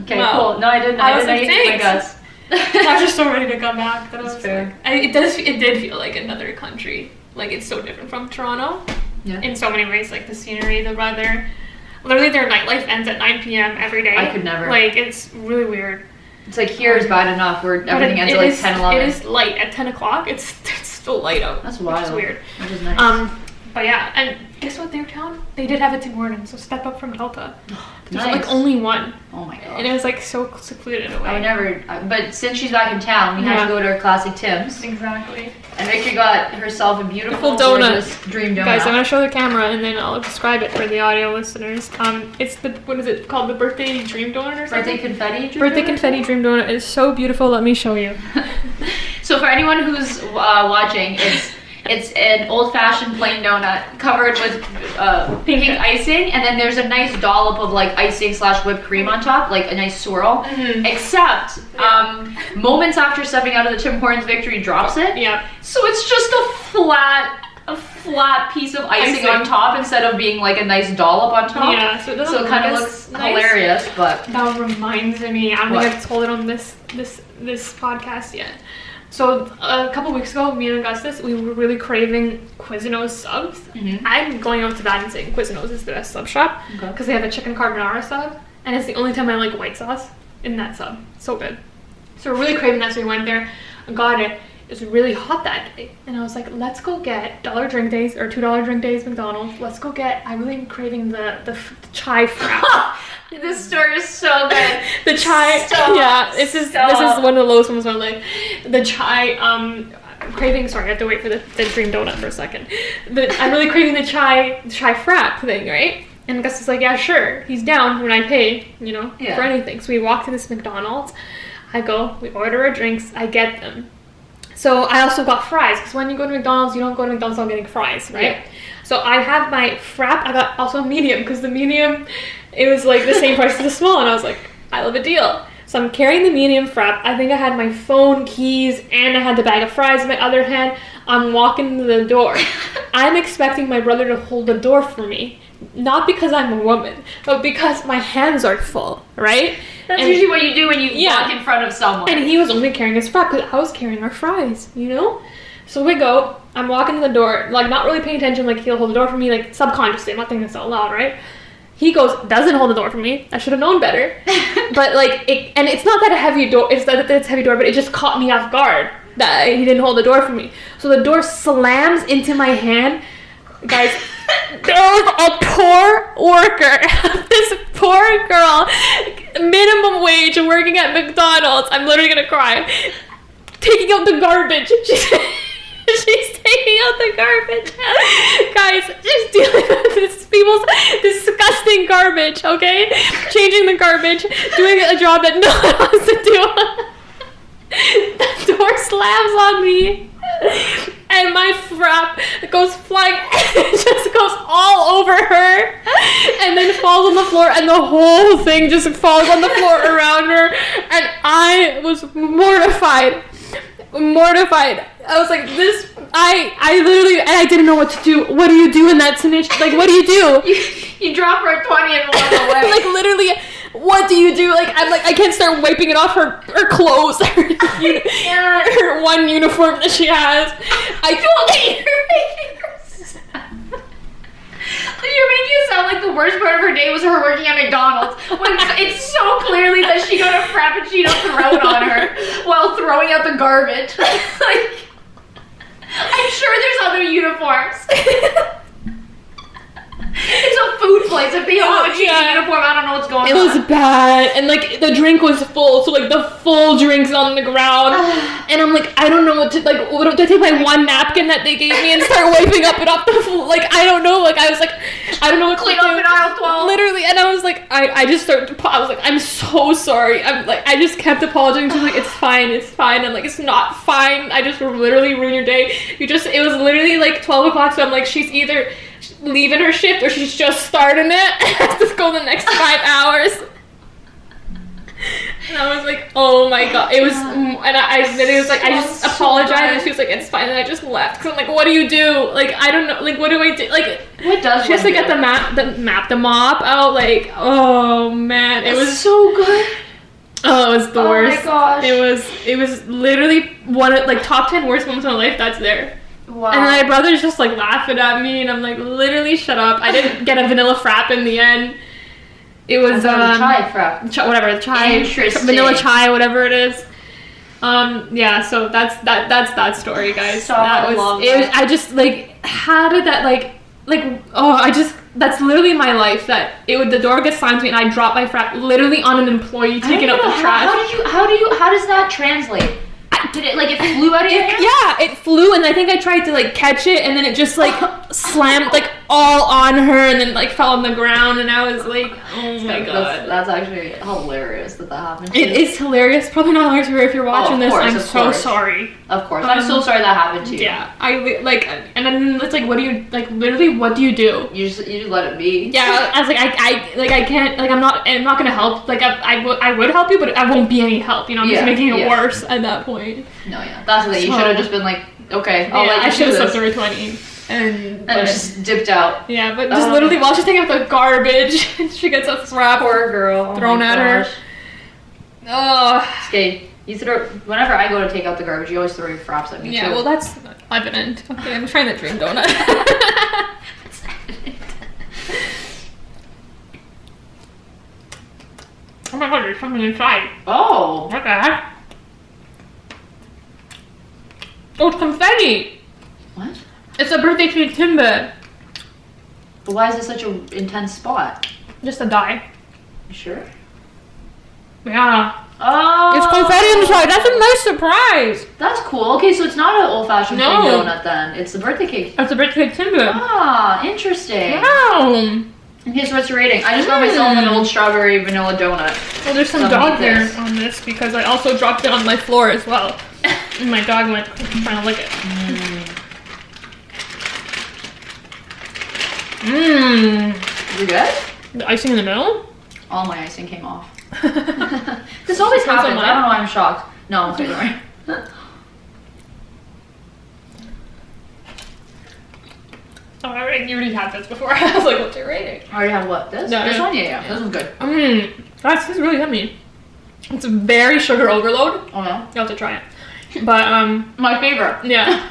Okay, cool. No, I didn't. I was like, thanks. My guts. I was just so ready to come back. That That's fair. Like, it did feel like another country. Like it's so different from Toronto. Yeah. In so many ways, like the scenery, the weather. Literally, their nightlife ends at 9 p.m. every day. I could never. Like it's really weird. It's like here is bad enough where everything ends at like 10, 11. It is light at 10 o'clock. It's still light out. That's wild. Which is weird. Which is nice. But yeah, and guess what? Their town, they did have a Tim Hortons, so step up from Delta. There's Nice. like only one. Oh my god. And it was like so secluded away. I would never, but since she's back in town, we had to go to her classic Tim's. Exactly. And Victory got herself a beautiful donut. gorgeous Dream Doughnut. Guys, I'm gonna show the camera and then I'll describe it for the audio listeners. It's what is it called? The birthday Dream Doughnut or something? Birthday confetti Dream Birthday Doughnut? confetti Dream Doughnut. It is so beautiful. Let me show you. So for anyone who's watching, it's an old-fashioned plain donut covered with pink icing, and then there's a nice dollop of like icing / whipped cream on top, like a nice swirl. Except moments after stepping out of the Tim Hortons, Victory drops it. Yeah. So it's just a flat piece of icing on top instead of being like a nice dollop on top. Yeah. So it kind of looks nice. Hilarious, but that reminds me. I don't think I've told it on this podcast yet. So a couple weeks ago, me and Augustus, we were really craving Quiznos subs. I'm going out to that and saying Quiznos is the best sub shop because they have a chicken carbonara sub, and it's the only time I like white sauce in that sub. So good. So we're really craving that, so we went there and got it. It was really hot that day, and I was like, let's go get $1 drink days or $2 drink days McDonald's. Let's go get. I really am craving the chai frap. This store is so good. The chai. This is one of the lowest ones. One like the chai. Craving. Sorry, I have to wait for the Dream Doughnut for a second. I'm really craving the chai frap thing, right? And Gus is like, yeah, sure. He's down when I pay, for anything. So we walk to this McDonald's. I go. We order our drinks. I get them. So I also got fries, because when you go to McDonald's, you don't go to McDonald's without getting fries, right? Yeah. So I have my frap. I got also a medium, because the medium, it was like the same price as the small, and I was like, I love a deal. So I'm carrying the medium frap. I think I had my phone, keys, and I had the bag of fries in my other hand. I'm walking to the door. I'm expecting my brother to hold the door for me. Not because I'm a woman, but because my hands are full, right? That's usually what you do when you walk in front of someone. And he was only carrying his frap because I was carrying our fries, you know? So we go. I'm walking to the door, like not really paying attention, like he'll hold the door for me, like subconsciously. I'm not thinking this out loud, right? He doesn't hold the door for me. I should have known better. But like, and it's not that a heavy door, it's that it's a heavy door, but it just caught me off guard that he didn't hold the door for me. So the door slams into my hand. Guys, there was a poor worker, this poor girl, minimum wage, working at McDonald's. I'm literally gonna cry. Taking out the garbage. She's taking out the garbage. Guys, she's dealing with this people's disgusting garbage, okay? Changing the garbage, doing a job that no one wants to do. The door slams on me. And my frap goes flying, it just goes all over her, and then falls on the floor, and the whole thing just falls on the floor around her, and I was mortified. I was like, I literally, and I didn't know what to do. What do you do in that situation? Like, what do you do? You drop her 20 and walk away. Like, literally, what do you do? Like, I'm like, I can't start wiping it off her clothes, her one uniform that she has. You're making it sound like the worst part of her day was her working at McDonald's, when it's so clearly that she got a frappuccino thrown on her while throwing out the garbage. Like, I'm sure there's other uniforms. It's a food place. If they don't have a cheap uniform, I don't know what's going on. It was bad. And like the drink was full, so like the full drink's on the ground. And I'm like, I don't know what to, like, what do I take my one napkin that they gave me and start wiping up it off the floor? Like, I don't know. Like, I was like, I don't know what to do. Clean up in aisle 12. Literally. And I was like, I just started to, I was like, I'm so sorry. I'm like, I just kept apologizing. She's like, it's fine. I'm like, it's not fine. I just literally ruined your day. It was literally like 12 o'clock. So I'm like, she's either leaving her shift or she's just starting it and has to go the next 5 hours. And I was like, oh my god. It was, and I literally was like, I just apologized, and she was like, it's fine, and I just left. Cause I'm like, what do you do? Like, I don't know, like, what do I do? Like, what does she has to get the mop out, like, oh man, it was so good. Oh, it was the worst. Oh my gosh. It was literally one of, like, top 10 worst moments of my life, that's there. Wow. And my brother's just like laughing at me, and I'm like, literally, shut up. I didn't get a vanilla frap in the end. It was chai frap. Whatever, chai, vanilla chai, whatever it is. Yeah. So that's that story, guys. So that was. I just like, how did that that's literally my life. The door gets slammed to me, and I drop my frap literally on an employee taking out the trash. How does that translate? Did it, like, it flew out of your hand? Yeah, it flew, and I think I tried to, like, catch it, and then it just, like, slammed, like, all on her, and then, like, fell on the ground, and I was like, oh my god. That's actually hilarious that happened to you. It is hilarious. Probably not hilarious for her if you're watching this. I'm so sorry. Of course. I'm so sorry that happened to you. Yeah. And then it's like, what do you, like, literally, what do you do? You just let it be. Yeah, I was like, I can't, like, I'm not gonna help. Like, I would help you, but I won't be any help, you know? I'm just making it worse at that point. No, yeah. That's the thing. You should have just been like, okay, I should have slipped her 20. And just dipped out. Yeah, but just literally while she's taking out the garbage, she gets a frap. Poor girl. Thrown at her. Oh. Okay, you throw. Whenever I go to take out the garbage, you always throw your fraps at me too. Yeah, well that's evident. Okay, I'm trying the Dream Doughnut. That's evident. Oh my god, there's something inside. Oh. What the heck? Oh, it's confetti. What? It's a birthday cake timber. But why is it such an intense spot? Just a dye. You sure? Yeah. Oh. It's confetti inside. That's a nice surprise. That's cool. Okay, so it's not an old-fashioned Dream Doughnut then. It's the birthday cake. It's a birthday cake timber. Ah, interesting. Wow. Okay, so what's your rating? I just got myself an old strawberry vanilla donut. Well, there's some dog hair on this because I also dropped it on my floor as well. And my dog went trying to lick it. Is it good? The icing in the middle? All my icing came off. This always happens. I don't know why I'm shocked. No, okay, don't worry. Oh, you already had this before. I was like, what's your rating? I already have what? This? No, this one? Yeah. This one's good. This is really yummy. It's a very sugar overload. Oh, yeah? You have to try it. But, my favorite. Yeah.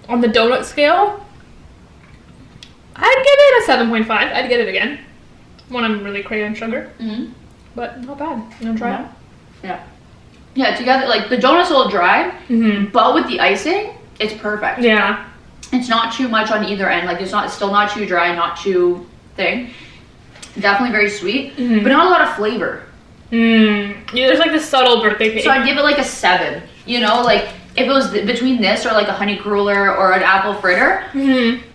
On the donut scale, I'd give it a 7.5. I'd get it again when I'm really craving sugar. But not bad. You want to try it? Yeah. Yeah, together, like, the donut's a little dry, but with the icing, it's perfect. Yeah. It's not too much on either end. Like, it's still not too dry, not too thing. Definitely very sweet, but not a lot of flavor. Yeah, there's like this subtle birthday cake. So I'd give it like a 7. You know, like, if it was between this or like a honey cruller or an apple fritter,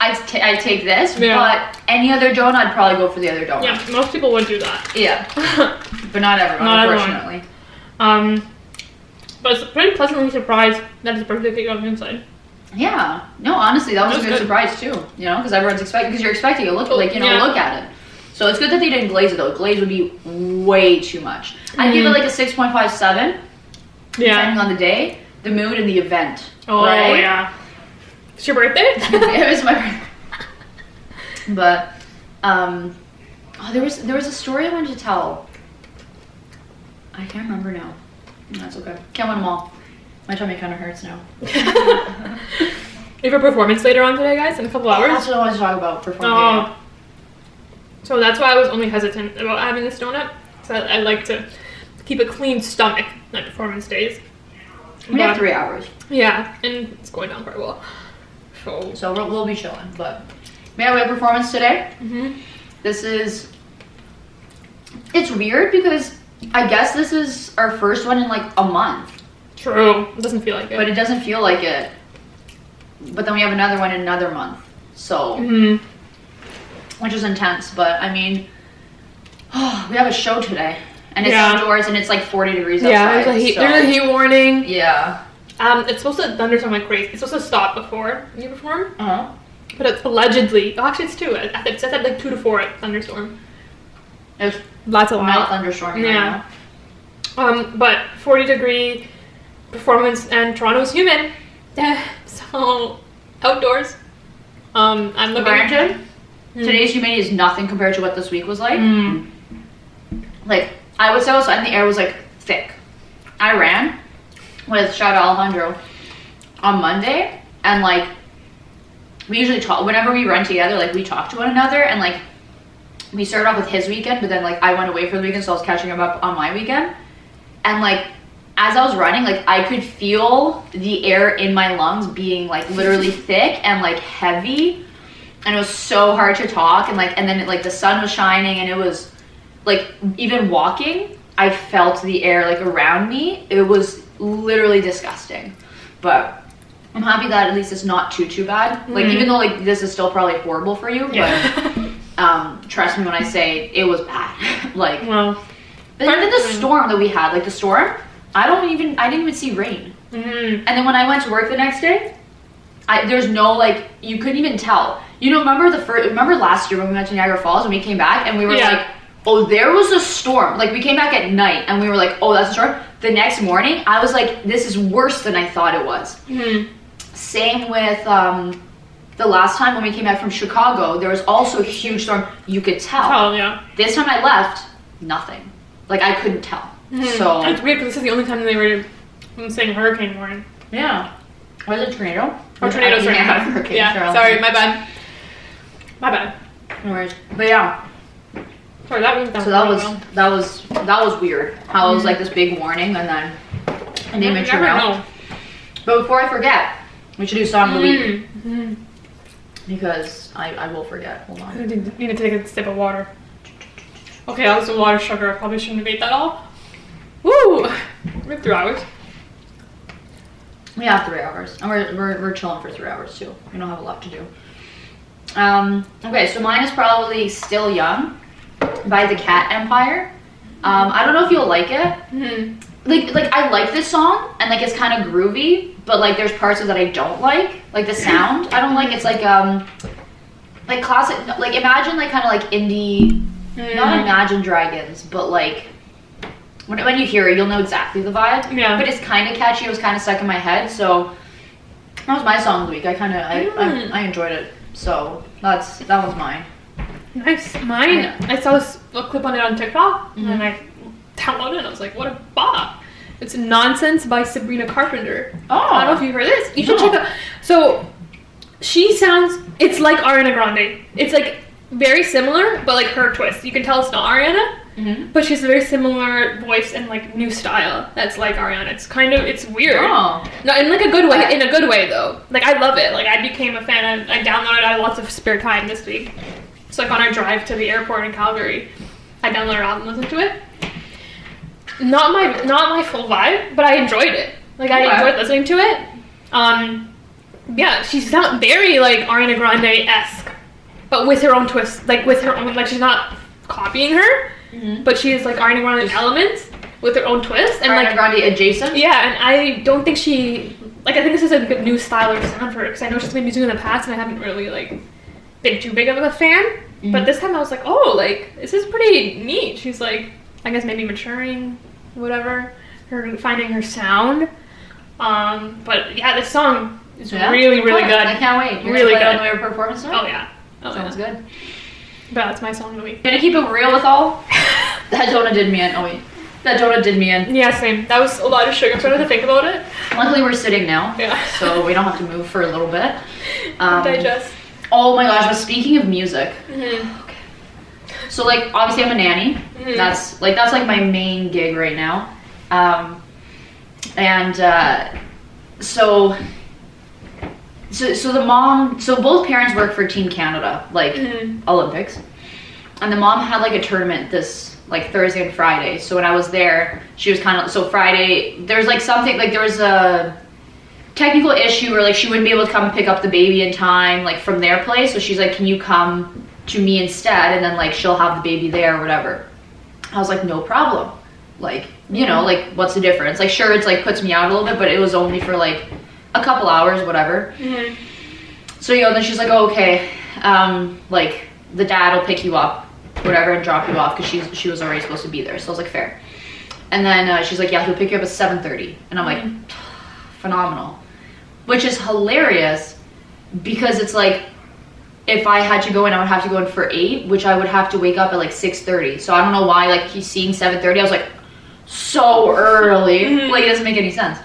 I'd take this. Yeah. But any other donut, I'd probably go for the other donut. Yeah, most people would do that. Yeah. But not everyone, unfortunately. But it's pretty pleasantly surprised that it's a birthday cake on the inside. Yeah. No, honestly, that was a good surprise too. You know, because everyone's expecting, because you're expecting a look, like, you know, look at it. So it's good that they didn't glaze it though. Glaze would be way too much. I'd give it like a 6.57. Depending on the day, the mood, and the event. Oh, right? Yeah. It's your birthday? It was my birthday. But, there was a story I wanted to tell. I can't remember now. That's okay. Can't win them all. My tummy kind of hurts now. You have a performance later on today, guys, in a couple hours? That's what I wanted to talk about, performing. So that's why I was only hesitant about having this donut. So I like to keep a clean stomach at performance days. We have 3 hours. Yeah, and it's going down quite well. So we'll be chilling. But yeah, we have performance today. This is... It's weird because I guess this is our first one in like a month. True. It doesn't feel like it. But it doesn't feel like it. But then we have another one in another month. So... Which is intense, but I mean, we have a show today, and it's outdoors, and it's like 40 degrees outside. Yeah, there's a heat warning. Yeah. It's supposed to thunderstorm like crazy. It's supposed to stop before you perform. But it's allegedly, actually it's 2. It says at like 2 to 4 at thunderstorm. It's lots of not thunderstorming right now. But 40-degree performance, and Toronto's humid. So outdoors. I'm looking. Granted, today's humidity is nothing compared to what this week was like. Like, I would say also, and the air was like thick. I ran with shout out Alejandro on Monday, and like, we usually talk, whenever we run together, like we talk to one another, and like, we started off with his weekend, but then like I went away for the weekend, so I was catching him up on my weekend. And like, as I was running, like I could feel the air in my lungs being like literally thick and like heavy. And it was so hard to talk, and like, and then like the sun was shining, and it was like, even walking, I felt the air like around me. It was literally disgusting. But I'm happy that at least it's not too bad. Like, even though like this is still probably horrible for you, but trust me when I say it was bad. Like, but even the storm that we had, like the storm, I didn't even see rain. And then when I went to work the next day, there's no, like, you couldn't even tell. You know, remember last year when we went to Niagara Falls and we came back and we were like, oh, there was a storm. Like, we came back at night and we were like, oh, that's a storm. The next morning, I was like, this is worse than I thought it was. Same with the last time when we came back from Chicago, there was also a huge storm. You could tell. This time I left, nothing. Like, I couldn't tell. So it's weird because this is the only time they were saying hurricane warning. Yeah. Was it tornado? Or tornado, sorry. Yeah, sorry, my bad. My bad. No worries. But yeah. Sorry, that was weird. How it was like this big warning and then a name and true out. But before I forget, we should do song of the week. Because I will forget. Hold on. I need to take a sip of water. Okay, that was some water sugar. I probably shouldn't have ate that all. Woo! We have 3 hours. We have 3 hours. And we're chilling for 3 hours too. We don't have a lot to do. Okay, so mine is probably Still Young by the Cat Empire. I don't know if you'll like it. Like I like this song, and like it's kind of groovy, but like there's parts of it that I don't like the sound. I don't like. It's like classic, like imagine like kind of like indie not Imagine Dragons, but like when you hear it, you'll know exactly the vibe. Yeah. But it's kind of catchy. It was kind of stuck in my head, so that was my song of the week. I enjoyed it, so that was mine. Nice. Mine, I saw a clip on it on TikTok, and then I downloaded it, and I was like, what a bop. It's Nonsense by Sabrina Carpenter. Oh. I don't know if you heard this. You should check out. So, it's like Ariana Grande. It's like very similar, but like her twist. You can tell it's not Ariana, but she has a very similar voice and like new style that's like Ariana. It's weird. Oh. No, in like a good way. In a good way though. Like I love it. Like I became a fan. I downloaded it. I had lots of spare time this week. So like on our drive to the airport in Calgary, I downloaded her album, listened to it. Not my full vibe, but I enjoyed it. Like I enjoyed listening to it. Yeah, she's not very like Ariana Grande-esque, but with her own twist. Like with her own, like she's not copying her, but she is like Ariana Grande elements with her own twist and Ariana like Grande adjacent. Yeah, and I don't think she like. I think this is a good new style or sound for her because I know she's made music in the past and I haven't really like been too big of a fan. But this time I was like, oh, like this is pretty neat. She's like, I guess maybe maturing, whatever, her finding her sound. But yeah, this song is really good. I can't wait. You're really gonna play good. it on your performance now? Oh yeah. Sounds good. But that's my song of the week. Gonna keep it real with all. That donut did me in. Oh wait. That donut did me in. Yeah, same. That was a lot of sugar. I'm trying to think about it. Luckily we're sitting now. Yeah. So we don't have to move for a little bit. Digest. Oh my gosh, but speaking of music. Okay. So like obviously I'm a nanny. That's like my main gig right now. So the mom, so both parents work for Team Canada, like Olympics, and the mom had like a tournament this like Thursday and Friday. So when I was there, she was kind of, so Friday there's like something like there was a technical issue where like she wouldn't be able to come pick up the baby in time like from their place. So she's like, can you come to me instead, and then like she'll have the baby there or whatever. I was like, no problem. Like, you know, like what's the difference? Like sure, it's like puts me out a little bit, but it was only for like a couple hours, whatever. So then she's like, oh, okay, like the dad will pick you up, whatever, and drop you off because she was already supposed to be there. So I was like, fair. And then she's like, yeah, he'll pick you up at 7:30, and I'm like, phenomenal, which is hilarious because it's like if I had to go in, I would have to go in for 8, which I would have to wake up at like 6:30. So I don't know why like he's seeing 7:30. I was like, so early. Like it doesn't make any sense.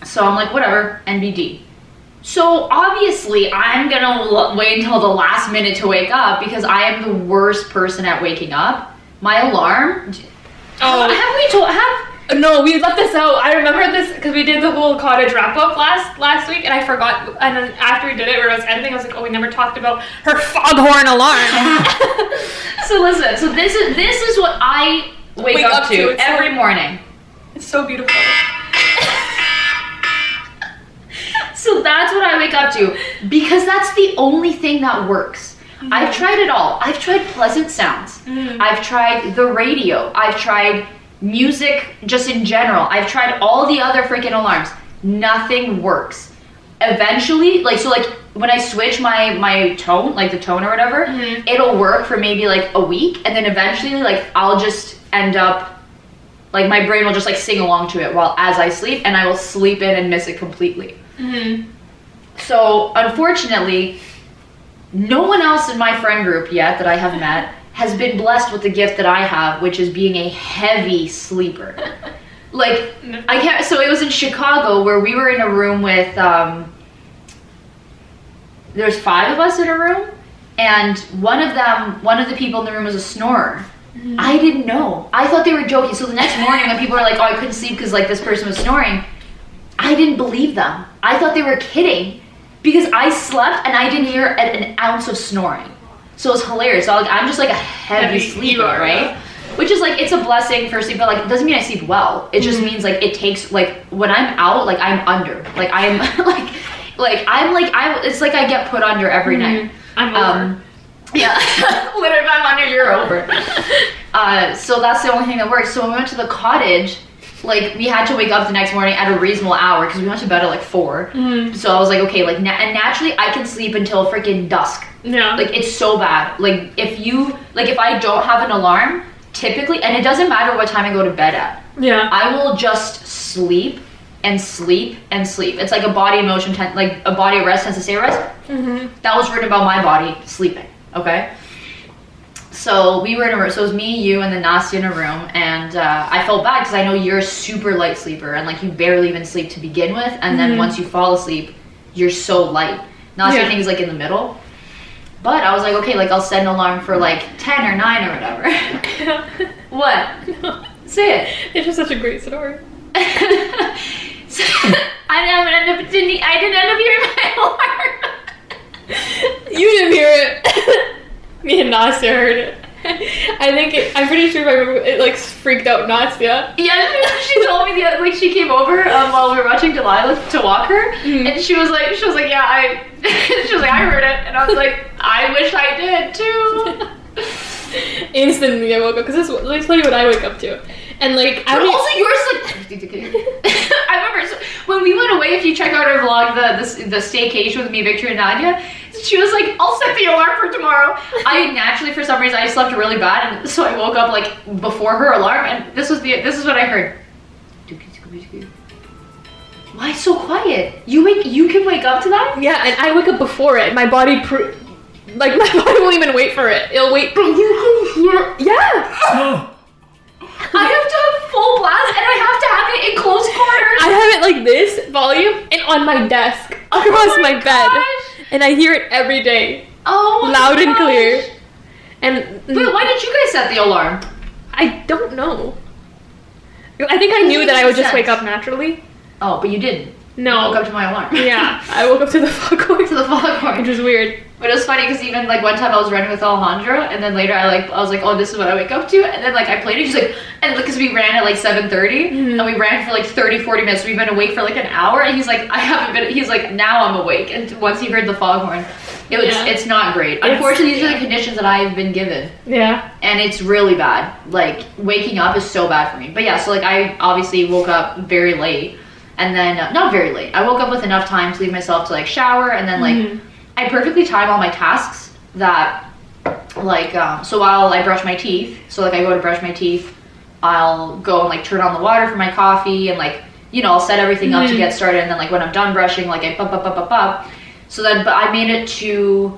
So I'm like, whatever, NBD. So obviously I'm gonna wait until the last minute to wake up because I am the worst person at waking up. My alarm. No, we left this out. I remember this because we did the whole cottage wrap up last week, and I forgot. And then after we did it, where I was editing, I was like, "Oh, we never talked about her foghorn alarm." So listen. So this is what I wake up to every morning. It's so beautiful. So that's what I wake up to because that's the only thing that works. I've tried it all. I've tried pleasant sounds. I've tried the radio. I've tried music just in general. I've tried all the other freaking alarms. Nothing works. Eventually, like when I switch my tone, like the tone or whatever, it'll work for maybe like a week, and then eventually like I'll just end up like my brain will just like sing along to it while as I sleep, and I will sleep in and miss it completely. So unfortunately, no one else in my friend group yet that I have met has been blessed with the gift that I have, which is being a heavy sleeper. Like I can't. So it was in Chicago where we were in a room with there's 5 of us in a room, and one of the people in the room was a snorer. I didn't know. I thought they were joking. So the next morning when people were like, oh, I couldn't sleep because like this person was snoring, I didn't believe them. I thought they were kidding because I slept and I didn't hear an ounce of snoring. So it was hilarious. So I'm just like a heavy sleeper, right? Which is like, it's a blessing for sleep, but like it doesn't mean I sleep well. It just means like it takes, like when I'm out, like I'm under. Like I'm it's like I get put under every night. I'm over. Yeah, literally if I'm under, you're over. So that's the only thing that works. So when we went to the cottage, like we had to wake up the next morning at a reasonable hour because we went to bed at like 4. So I was like, okay, like and naturally I can sleep until freaking dusk. Yeah. Like, it's so bad. Like, if I don't have an alarm, typically, and it doesn't matter what time I go to bed at. Yeah. I will just sleep and sleep and sleep. It's like a body emotion, like a body at rest tends to stay at rest. Mm-hmm. That was written about my body sleeping, okay? So we were in a room, so it was me, you, and then Nastya in a room, and I felt bad because I know you're a super light sleeper, and like you barely even sleep to begin with, and then once you fall asleep, you're so light. Nastya thinks like in the middle. But I was like, okay, like I'll set an alarm for like 10 or 9 or whatever. What? No. Say it. It's just such a great story. So, I didn't end up hearing my alarm. You didn't hear it. Me and Nastya heard it. I'm pretty sure it like freaked out Nastya. Yeah, she told me like she came over while we were watching Delilah to walk her, and she was like, yeah, I heard it, and I was like, I wish I did too. Instantly, I woke up because let me tell you what I wake up to, and like I mean, also yours like. I remember when we went away. If you check out our vlog, the staycation with me, Victor, and Nadia, she was like, "I'll set the alarm for tomorrow." I naturally, for some reason, I slept really bad, and so I woke up like before her alarm, and this is what I heard. Why so quiet? You can wake up to that? Yeah, and I wake up before it. My body my body won't even wait for it. It'll wait. Bro, you can hear. Yeah. I have to have full blast, and I have to have it in close quarters. I have it like this volume and on my desk across my bed, and I hear it every day. Oh my loud gosh. and clear. And wait, why did you guys set the alarm? I don't know. I think I knew that I would just wake up naturally. Oh, but you didn't. No. You woke up to my alarm. Yeah, I woke up to the foghorn. To the foghorn. Which was weird. But it was funny because even like one time I was running with Alejandro, and then later I was like, oh, this is what I wake up to, and then like I played it. She's like, and because we ran at like 7:30, and we ran for like 30-40 minutes. We've been awake for like an hour, and he's like, I haven't been. He's like, now I'm awake. And once he heard the foghorn, it's not great. Unfortunately, these are the conditions that I've been given. Yeah. And it's really bad. Like waking up is so bad for me. But yeah, so like I obviously woke up very late. And then, not very late. I woke up with enough time to leave myself to like shower, and then like, I perfectly time all my tasks that like, so while I brush my teeth, so like I go to brush my teeth, I'll go and like turn on the water for my coffee, and like, you know, I'll set everything up to get started, and then like when I'm done brushing, like I up. So then, but I made it to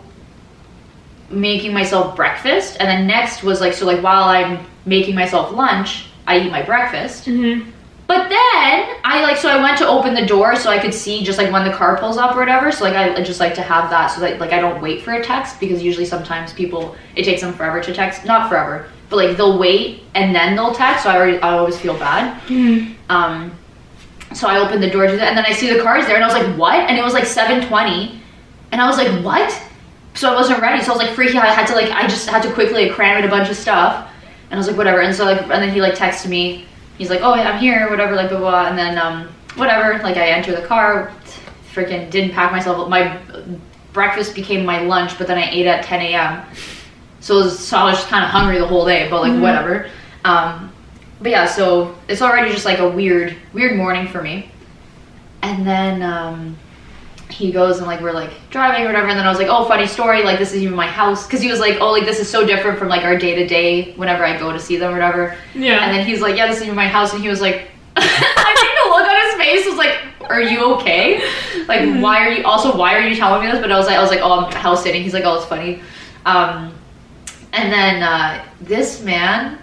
making myself breakfast, and then next was like, so like while I'm making myself lunch, I eat my breakfast. But then I went to open the door so I could see just like when the car pulls up or whatever. So like I just like to have that so that like I don't wait for a text, because usually sometimes it takes them forever to text. Not forever, but like they'll wait and then they'll text. So I always feel bad. So I opened the door to that, and then I see the cars there, and I was like, what? And it was like 7:20, and I was like, what? So I wasn't ready. So I was like freaking out. I just had to quickly like, cram in a bunch of stuff, and I was like, whatever. And so like, and then he like texted me. He's like, oh, I'm here, whatever, like, blah, blah, and then, whatever, like, I enter the car, freaking didn't pack myself. My breakfast became my lunch, but then I ate at 10 a.m. So I was just kind of hungry the whole day, but, like, whatever. But yeah, so it's already just, like, a weird morning for me. And then, he goes and, like, we're, like, driving or whatever, and then I was like, oh, funny story, like, this is even my house, because he was like, oh, like, this is so different from, like, our day-to-day whenever I go to see them or whatever. Yeah. And then he's like, yeah, this is even my house, and he was like, I think the look on his face was like, are you okay? Like, why are you telling me this? But I was like, oh, I'm house sitting. He's like, oh, it's funny. And then, this man,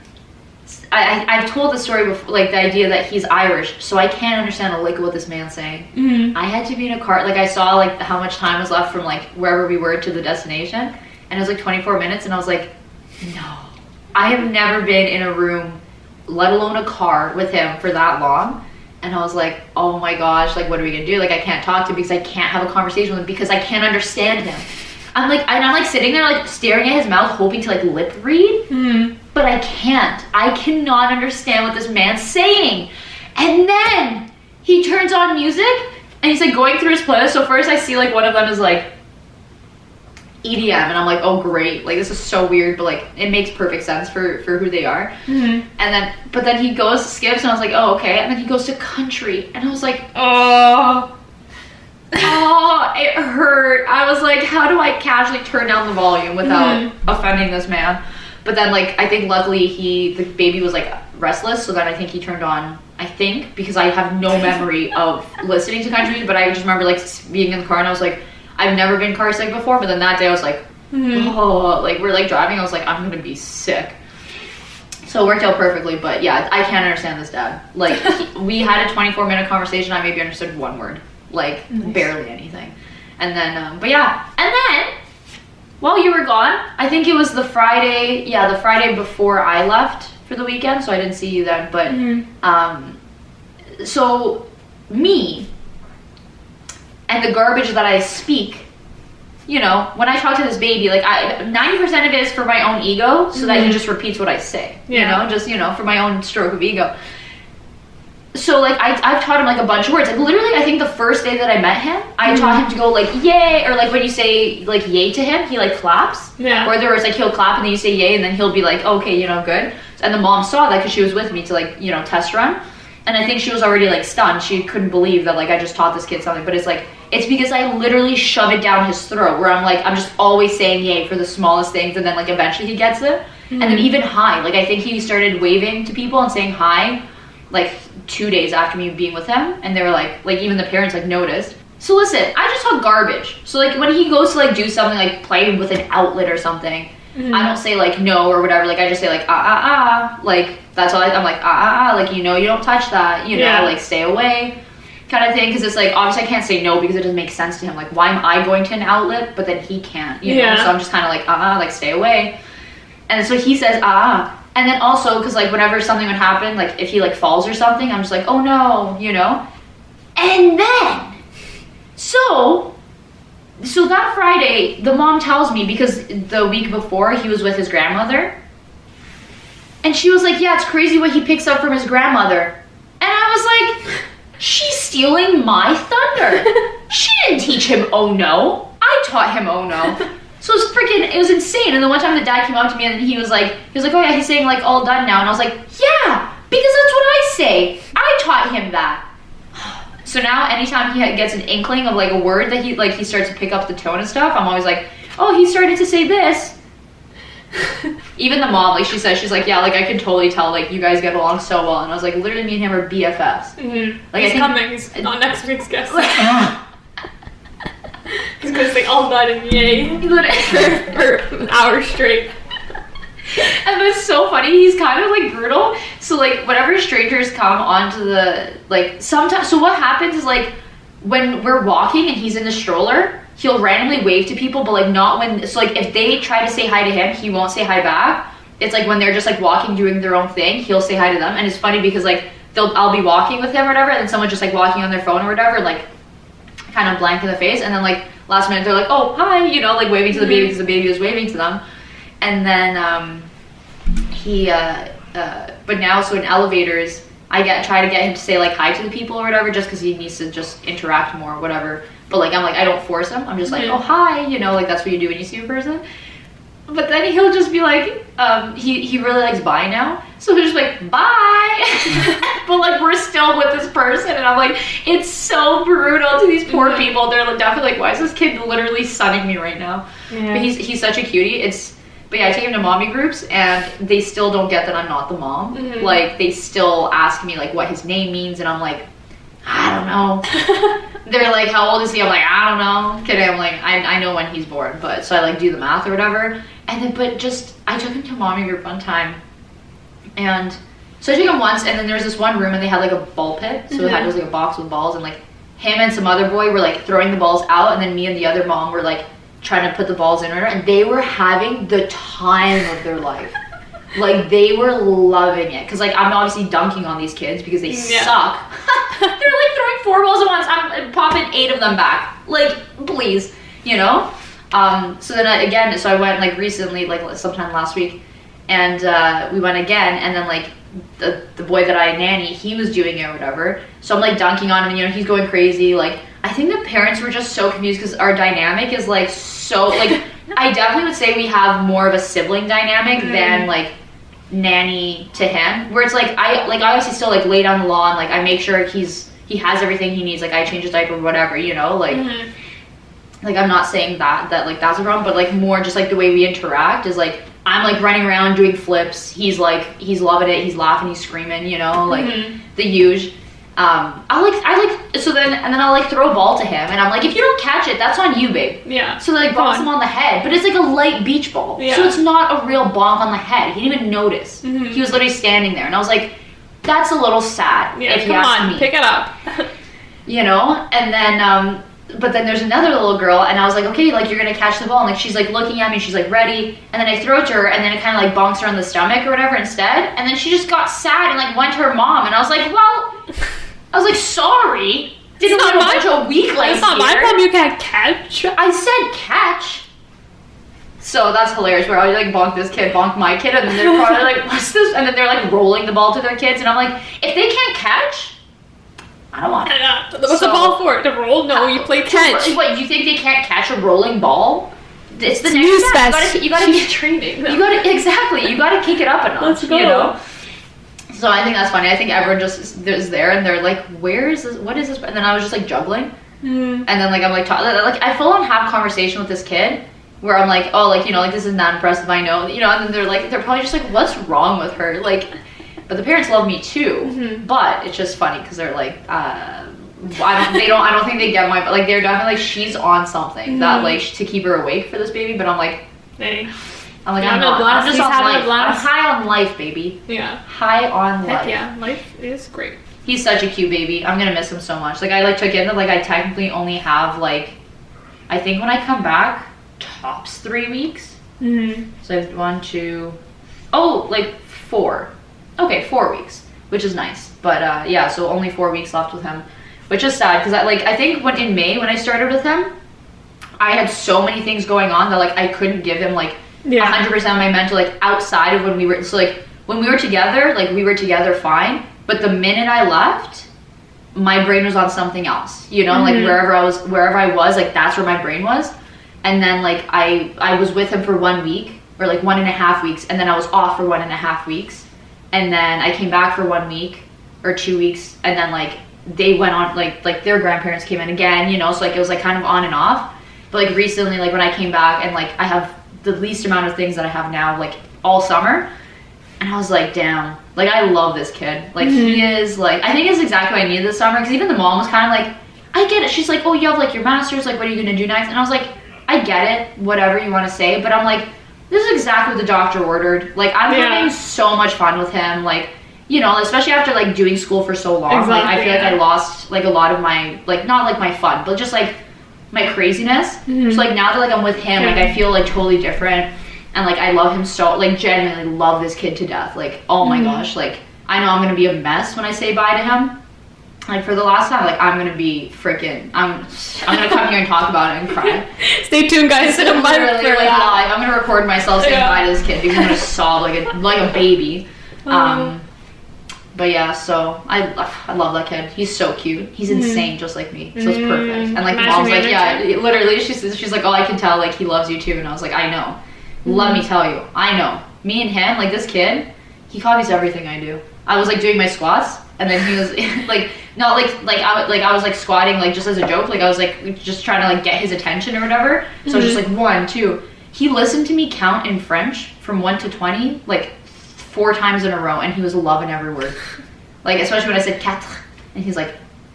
I've told the story before, like the idea that he's Irish, so I can't understand a lick of what this man's saying. I had to be in a car, like I saw like how much time was left from like wherever we were to the destination, and it was like 24 minutes, and I was like, no, I have never been in a room, let alone a car, with him for that long. And I was like, oh my gosh, like what are we gonna do? Like I can't talk to him because I can't have a conversation with him because I can't understand him. I'm like sitting there like staring at his mouth, hoping to like lip read, but I can't. I cannot understand what this man's saying. And then he turns on music, and he's like going through his playlist. So first I see like one of them is like EDM, and I'm like, oh great, like this is so weird, but like it makes perfect sense for who they are. And then he skips, and I was like, oh okay. And then he goes to country, and I was like, oh. Oh, it hurt. I was like, how do I casually turn down the volume without offending this man? But then, like, I think luckily the baby was like restless, so then I think he turned on, because I have no memory of listening to country music, but I just remember like being in the car and I was like, I've never been car sick before, but then that day I was like, oh, like we're like driving, I was like, I'm gonna be sick. So it worked out perfectly, but yeah, I can't understand this dad. Like, we had a 24-minute conversation, I maybe understood one word. Like, barely anything. And then, but yeah. And then, while you were gone, I think it was the Friday before I left for the weekend, so I didn't see you then, but, so, me, and the garbage that I speak, you know, when I talk to this baby, like, 90% of it is for my own ego, so that he just repeats what I say, you know, just, you know, for my own stroke of ego. So, like, I've taught him, like, a bunch of words. Like, literally, I think the first day that I met him, I taught him to go, like, yay, or, like, when you say, like, yay to him, he, like, claps. Yeah. Or there was, like, he'll clap, and then you say yay, and then he'll be like, okay, you know, good. And the mom saw that because she was with me to, like, you know, test run. And I think she was already, like, stunned. She couldn't believe that, like, I just taught this kid something. But it's, like, it's because I literally shove it down his throat, where I'm, like, I'm just always saying yay for the smallest things, and then, like, eventually he gets it. And then even hi. Like, I think he started waving to people and saying hi, like, 2 days after me being with him, and they were like even the parents like noticed. So listen, I just talk garbage. So like when he goes to like do something like play with an outlet or something, I don't say like no or whatever. Like I just say like like that's all. I'm like like, you know, you don't touch that, you know, like stay away, kind of thing. Because it's like obviously I can't say no because it doesn't make sense to him. Like why am I going to an outlet but then he can't, you know? So I'm just kind of like like stay away. And so he says and then also, because, like, whenever something would happen, like, if he, like, falls or something, I'm just like, oh, no, you know? And then, so that Friday, the mom tells me, because the week before, he was with his grandmother, and she was like, yeah, it's crazy what he picks up from his grandmother. And I was like, she's stealing my thunder. She didn't teach him oh, no. I taught him oh, no. So it was insane. And then one time the dad came up to me and he was like, oh yeah, he's saying like all done now. And I was like, yeah, because that's what I say. I taught him that. So now anytime he gets an inkling of like a word that he starts to pick up the tone and stuff, I'm always like, oh, he started to say this. Even the mom, like she says, she's like, yeah, like I can totally tell like you guys get along so well. And I was like, literally me and him are BFFs. Like he's coming. He's not next week's guest. He's gonna say all that and yay for an hour straight. And it's so funny, he's kind of like brutal. So like whenever strangers come onto the, like sometimes, so what happens is like when we're walking and he's in the stroller, he'll randomly wave to people, but like not when, so like if they try to say hi to him, he won't say hi back. It's like when they're just like walking, doing their own thing, he'll say hi to them. And it's funny because like I'll be walking with him or whatever, and then someone just like walking on their phone or whatever, like kind of blank in the face, and then like last minute they're like, oh hi, you know, like waving to the baby because the baby was waving to them. And then but now so in elevators I try to get him to say like hi to the people or whatever, just because he needs to just interact more or whatever. But like I'm like, I don't force him, I'm just like, oh hi, you know, like that's what you do when you see a person. But then he'll just be like, he really likes bye now. So he'll just be like, bye. But like, we're still with this person. And I'm like, it's so brutal to these poor people. They're like, definitely like, why is this kid literally sunning me right now? Yeah. But he's such a cutie. But yeah, I take him to mommy groups and they still don't get that I'm not the mom. Like, they still ask me like what his name means. And I'm like, I don't know. They're like, how old is he? I'm like, I don't know. Kidding. I'm like, I know when he's born. But so I like do the math or whatever. And then, I took him to a mommy group one time. And so I took him once, and then there's this one room, and they had like a ball pit. So it was like a box with balls, and like him and some other boy were like throwing the balls out, and then me and the other mom were like trying to put the balls in order, and they were having the time of their life. Like they were loving it. Cause like I'm obviously dunking on these kids because they suck. They're like throwing 4 balls at once. I'm popping 8 of them back. Like, please, you know? So then I went like recently, like sometime last week, and we went again, and then like the boy that I nanny, he was doing it or whatever. So I'm like dunking on him, and you know, he's going crazy. Like I think the parents were just so confused because our dynamic is like so like I definitely would say we have more of a sibling dynamic than like nanny to him, where it's like I obviously still like lay down the law and like I make sure he's he has everything he needs. Like, I change his diaper, whatever, you know, like, like, I'm not saying that like, that's a problem, but, like, more just, like, the way we interact is, like, I'm, like, running around doing flips. He's, like, he's loving it. He's laughing. He's screaming, you know, like, the huge. So then I'll, like, throw a ball to him, and I'm like, if you don't catch it, that's on you, babe. Yeah. So, like, bonks him on the head, but it's, like, a light beach ball. Yeah. So it's not a real bonk on the head. He didn't even notice. He was literally standing there, and I was like, that's a little sad, if you ask me. Pick it up. You know? And then, but then there's another little girl, and I was like, okay, like, you're gonna catch the ball, and, like, she's, like, looking at me, she's, like, ready, and then I throw it to her, and then it kind of, like, bonks her on the stomach or whatever instead, and then she just got sad and, like, went to her mom, and I was like, well, I was like, sorry, didn't want a bunch of weaklings. It's not my problem you can't catch. I said catch. So that's hilarious, where I like bonk this kid, bonk my kid, and then they're probably like, what's this? And then they're like rolling the ball to their kids, and I'm like, if they can't catch, I don't want it. What's the ball for? To roll? No, you play catch. What, you think they can't catch a rolling ball? It's the next step. You gotta get training. You gotta kick it up a notch. Let's go. You know? So I think that's funny. I think everyone just is there, and they're like, where is this? What is this? And then I was just like juggling. And then like I'm like I full on have conversation with this kid where I'm like, oh, like, you know, like, this is not impressive, I know, you know, and then they're probably just like, what's wrong with her? Like, but the parents love me too, but it's just funny because they're like, I don't think they get my, like, they're definitely like, she's on something that like to keep her awake for this baby, but I'm like, hey. I'm just on life. I'm high on life, baby. Yeah. High on life. Heck yeah, life is great. He's such a cute baby. I'm gonna miss him so much. Like, I like took in that, like, I technically only have like, I think when I come back, tops 3 weeks. So I have 1, 2, like 4. Okay, 4 weeks, which is nice. But yeah, so only 4 weeks left with him, which is sad because I think in May when I started with him, I had so many things going on that like I couldn't give him like 100% of my mental, like, outside of when we were, so like when we were together, like we were together fine, but the minute I left, my brain was on something else, you know, like wherever I was, like that's where my brain was. And then like I was with him for 1 week or like 1.5 weeks, and then I was off for 1.5 weeks, and then I came back for 1 week or 2 weeks, and then like they went on, like their grandparents came in again, you know, so like it was like kind of on and off. But like recently, like when I came back, and like I have the least amount of things that I have now, like all summer, and I was like, damn, like I love this kid. Like he is like, I think it's exactly what I needed this summer, because even the mom was kind of like, I get it. She's like, oh, you have like your master's, like what are you gonna do next? And I was like, I get it, whatever you want to say, but I'm like, this is exactly what the doctor ordered. Like, I'm having so much fun with him, like, you know, especially after like doing school for so long. Exactly, like I feel like I lost like a lot of my, like, not like my fun, but just like my craziness. So like now that like I'm with him, like I feel like totally different, and like I love him so, like genuinely love this kid to death. Like, oh my gosh, like I know I'm gonna be a mess when I say bye to him. Like for the last time, like I'm gonna be freaking, I'm gonna come here and talk about it and cry. Stay tuned, guys. Literally, like live, I'm gonna record myself saying bye to this kid because I'm gonna sob like a baby. But yeah, so I love that kid. He's so cute. He's insane, just like me. So it's perfect. And like mom's like, yeah, literally, she's like, oh, I can tell, like he loves you too. And I was like, I know. Let me tell you, I know. Me and him, like this kid, he copies everything I do. I was like doing my squats, and then he was like, not I was like squatting like just as a joke. Like I was like just trying to like get his attention or whatever. So I was just like 1, 2. He listened to me count in French from 1 to 20 like 4 times in a row, and he was loving every word. Like especially when I said quatre, and he's like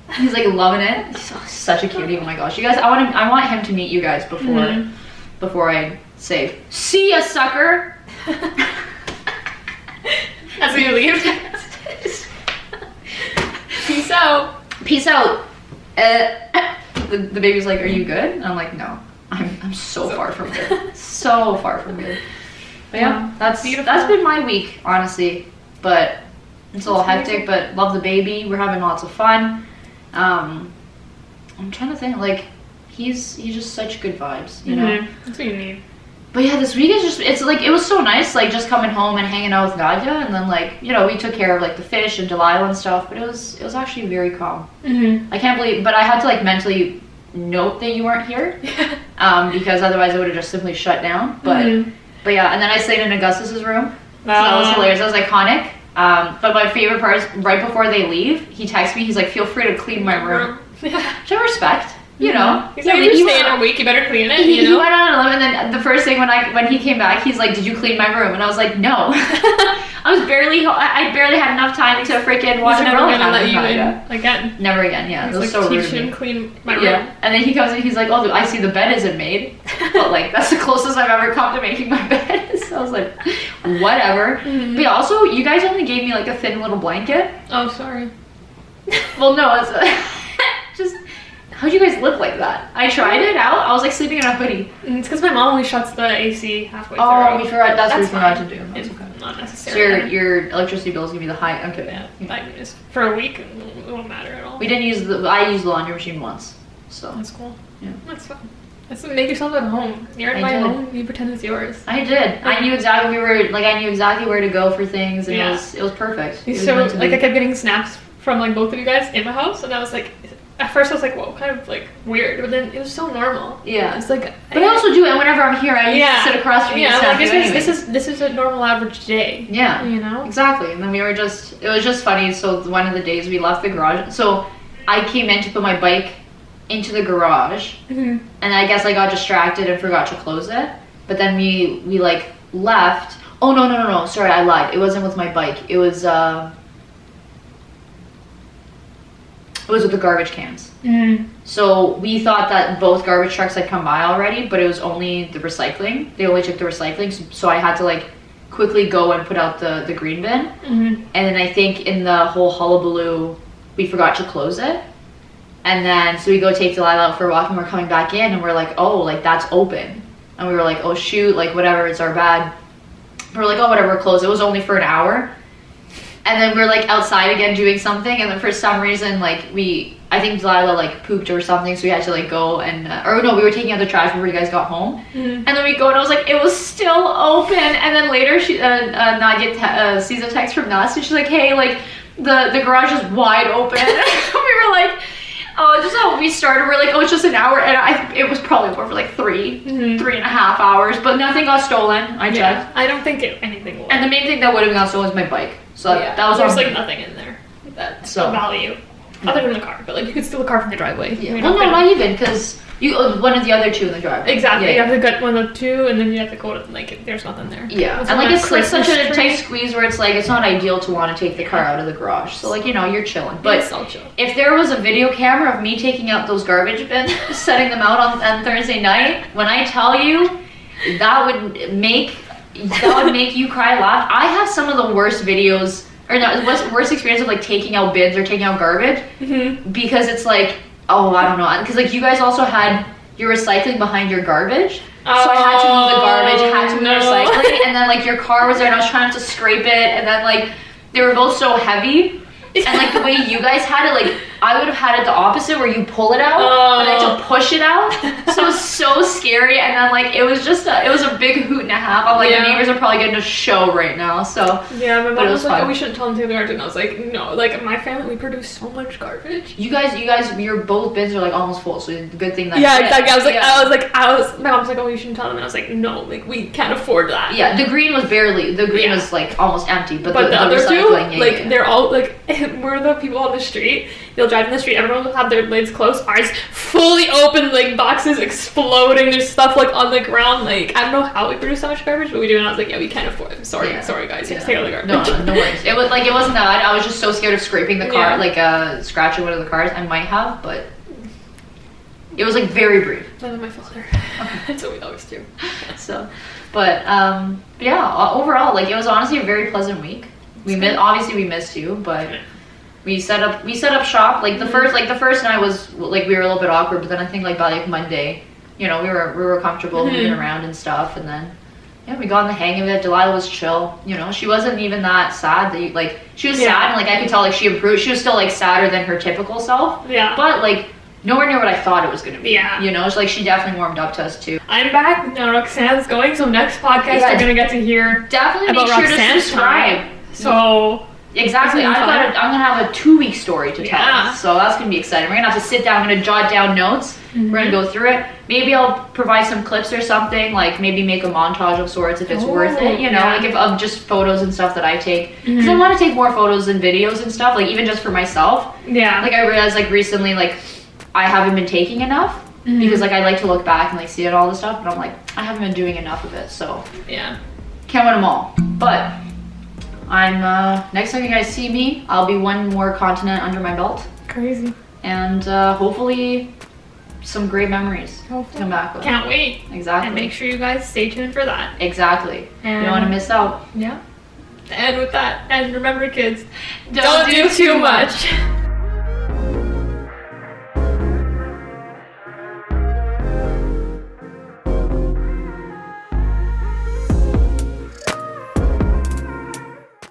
loving it. He's such a cutie. Oh my gosh, you guys! I want him to meet you guys before I say see ya, sucker. As we leave. Peace out. Peace out. The baby's like, are you good? And I'm like, no, I'm so far from good. So far from good. But yeah, that's been my week, honestly. But it's a little hectic, but love the baby. We're having lots of fun. I'm trying to think, like, he's just such good vibes, you know? That's what you need. But yeah, this week is just, it's like, it was so nice, like just coming home and hanging out with Nadia, and then like, you know, we took care of like the fish and Delilah and stuff, but it was actually very calm. I can't believe, but I had to like mentally note that you weren't here, because otherwise I would have just simply shut down. But yeah, and then I stayed in Augustus's room. So that was hilarious. That was iconic. But my favorite part is right before they leave, he texts me. He's like, "Feel free to clean my room," which I respect. You know, he's like, "You're staying a week. You better clean it." You know? He went on 11, and then the first thing when he came back, he's like, "Did you clean my room?" And I was like, "No." I barely had enough time to freaking watch a girl. He's never gonna let you in again. Never again. Yeah, he's it was like, so rude. Teach him clean my room. Yeah, and then he comes in. He's like, "Oh, I see the bed isn't made," but like that's the closest I've ever come to making my bed. So I was like, whatever. Mm-hmm. But also, you guys only gave me like a thin little blanket. Oh, sorry. Well, no, it's just. How'd you guys live like that? I tried it out. I was like sleeping in a hoodie. It's because my mom always shuts the AC halfway through. Oh, we forgot. That's what we forgot to do. That's okay. Not necessary. So your electricity bill is gonna be the high. Okay. Yeah. For a week, it won't matter at all. We didn't use I used the laundry machine once, so that's cool. Yeah, that's fun. That's make yourself at home. You're in my home. You pretend it's yours. I did. I knew exactly I knew exactly where to go for things, and it was perfect. So like I kept getting snaps from like both of you guys in my house, and I was like. At first I was like, whoa, kind of like weird, but then it was so normal. Yeah. It's like But I also do it whenever I'm here. I used to sit across from you and snap you anyway. This is a normal average day. Yeah. You know? Exactly. And then it was just funny. So one of the days we left the garage. So I came in to put my bike into the garage, and I guess I got distracted and forgot to close it. But then we like left. Oh no. Sorry, I lied. It wasn't with my bike. It was with the garbage cans. So we thought that both garbage trucks had come by already, but it was only the recycling. They only took the recycling, so I had to like quickly go and put out the green bin. And then I think in the whole hullabaloo, we forgot to close it. And then so we go take Delilah out for a walk, and we're coming back in, and we're like, oh, like that's open. And we were like, oh shoot, like whatever, it's our bad. We're like, oh whatever, close. It was only for an hour. And then we're like outside again doing something, and then for some reason like I think Delilah like pooped or something, so we had to like go and or no, we were taking out the trash before you guys got home. And then we go and I was like, it was still open. And then later she Nadia sees a text from Nas, and she's like, hey, like the garage is wide open. We were like, oh, just how we started. We're like, oh, it's just an hour, and it was probably more for like 3.5 hours, but nothing got stolen. I checked. I don't think anything will. And the main thing that would have got stolen was my bike. So that was there's like nothing in there that's of value other than the car, but like you could steal a car from the driveway. Yeah. Well, no, not even, because you one of the other two in the driveway. Exactly. Yeah. You have to get one of the two, and then you have to go to like there's nothing there. Yeah, and like it's like such a tight squeeze where it's like it's not ideal to want to take the car out of the garage. So like you're chilling. But if there was a video camera of me taking out those garbage bins, setting them out on Thursday night, when I tell you, that would make you cry, laugh. I have some of the worst videos, or no, worst experience of like taking out bins or taking out garbage, because it's like, oh, I don't know, because like you guys also had your recycling behind your garbage, so I had to move the garbage, had to move the recycling, and then like your car was there, and I was trying not to scrape it, and then like they were both so heavy. And like the way you guys had it, like I would have had it the opposite where you pull it out, but I had to push it out. So it was so scary, and then like it was a big hoot and a half. I'm like, the neighbors are probably getting a show right now. So yeah, my mom was like, oh, we shouldn't tell them to take the garbage, and I was like, no, like my family, we produce so much garbage. You guys, your both bins are like almost full, so the good thing that exactly. I was my mom's like, oh, you shouldn't tell them, and I was like, no, like we can't afford that. Yeah, the green was was like almost empty, but the other recycling, two, they're all like. We're the people on the street. They'll drive in the street. Everyone will have their lids closed. Ours fully open, like boxes exploding. There's stuff like on the ground. Like I don't know how we produce so much garbage, but we do. And I was like, yeah, we can't afford it. Sorry guys. You have to take out the garbage. No worries. It was like it wasn't that. I was just so scared of scraping the car, like scratching one of the cars. I might have, but it was like very brief. None of my fault there. That's what we always do. So, but yeah. Overall, like it was honestly a very pleasant week. Obviously we missed you, but we set up shop. Like the first night was like we were a little bit awkward, but then I think like by like Monday, we were comfortable moving around and stuff, and then we got in the hang of it. Delilah was chill. She wasn't even that sad. She was sad, and like I could tell like she improved. She was still like sadder than her typical self. Yeah. But like nowhere near what I thought it was gonna be. Yeah. It's like she definitely warmed up to us too. I'm back now. Roxanne's going, so next podcast we're gonna get to hear definitely about make sure Roxanne's to subscribe. So Exactly. I'm gonna have a 2-week story to tell. So that's gonna be exciting. We're gonna have to sit down. I'm gonna jot down notes. We're gonna go through it. Maybe I'll provide some clips or something. Like maybe make a montage of sorts if it's worth it. You know, like if of just photos and stuff that I take. Because I want to take more photos and videos and stuff. Like even just for myself. Yeah. Like I realized like recently like I haven't been taking enough because like I like to look back and like see it all the stuff. But I'm like I haven't been doing enough of it. So yeah, can't win them all. But I'm next time you guys see me, I'll be one more continent under my belt. Crazy. And hopefully some great memories to come back with. Can't wait. Exactly. And make sure you guys stay tuned for that. Exactly. And you don't want to miss out. Yeah. And with that, and remember kids, don't do too much.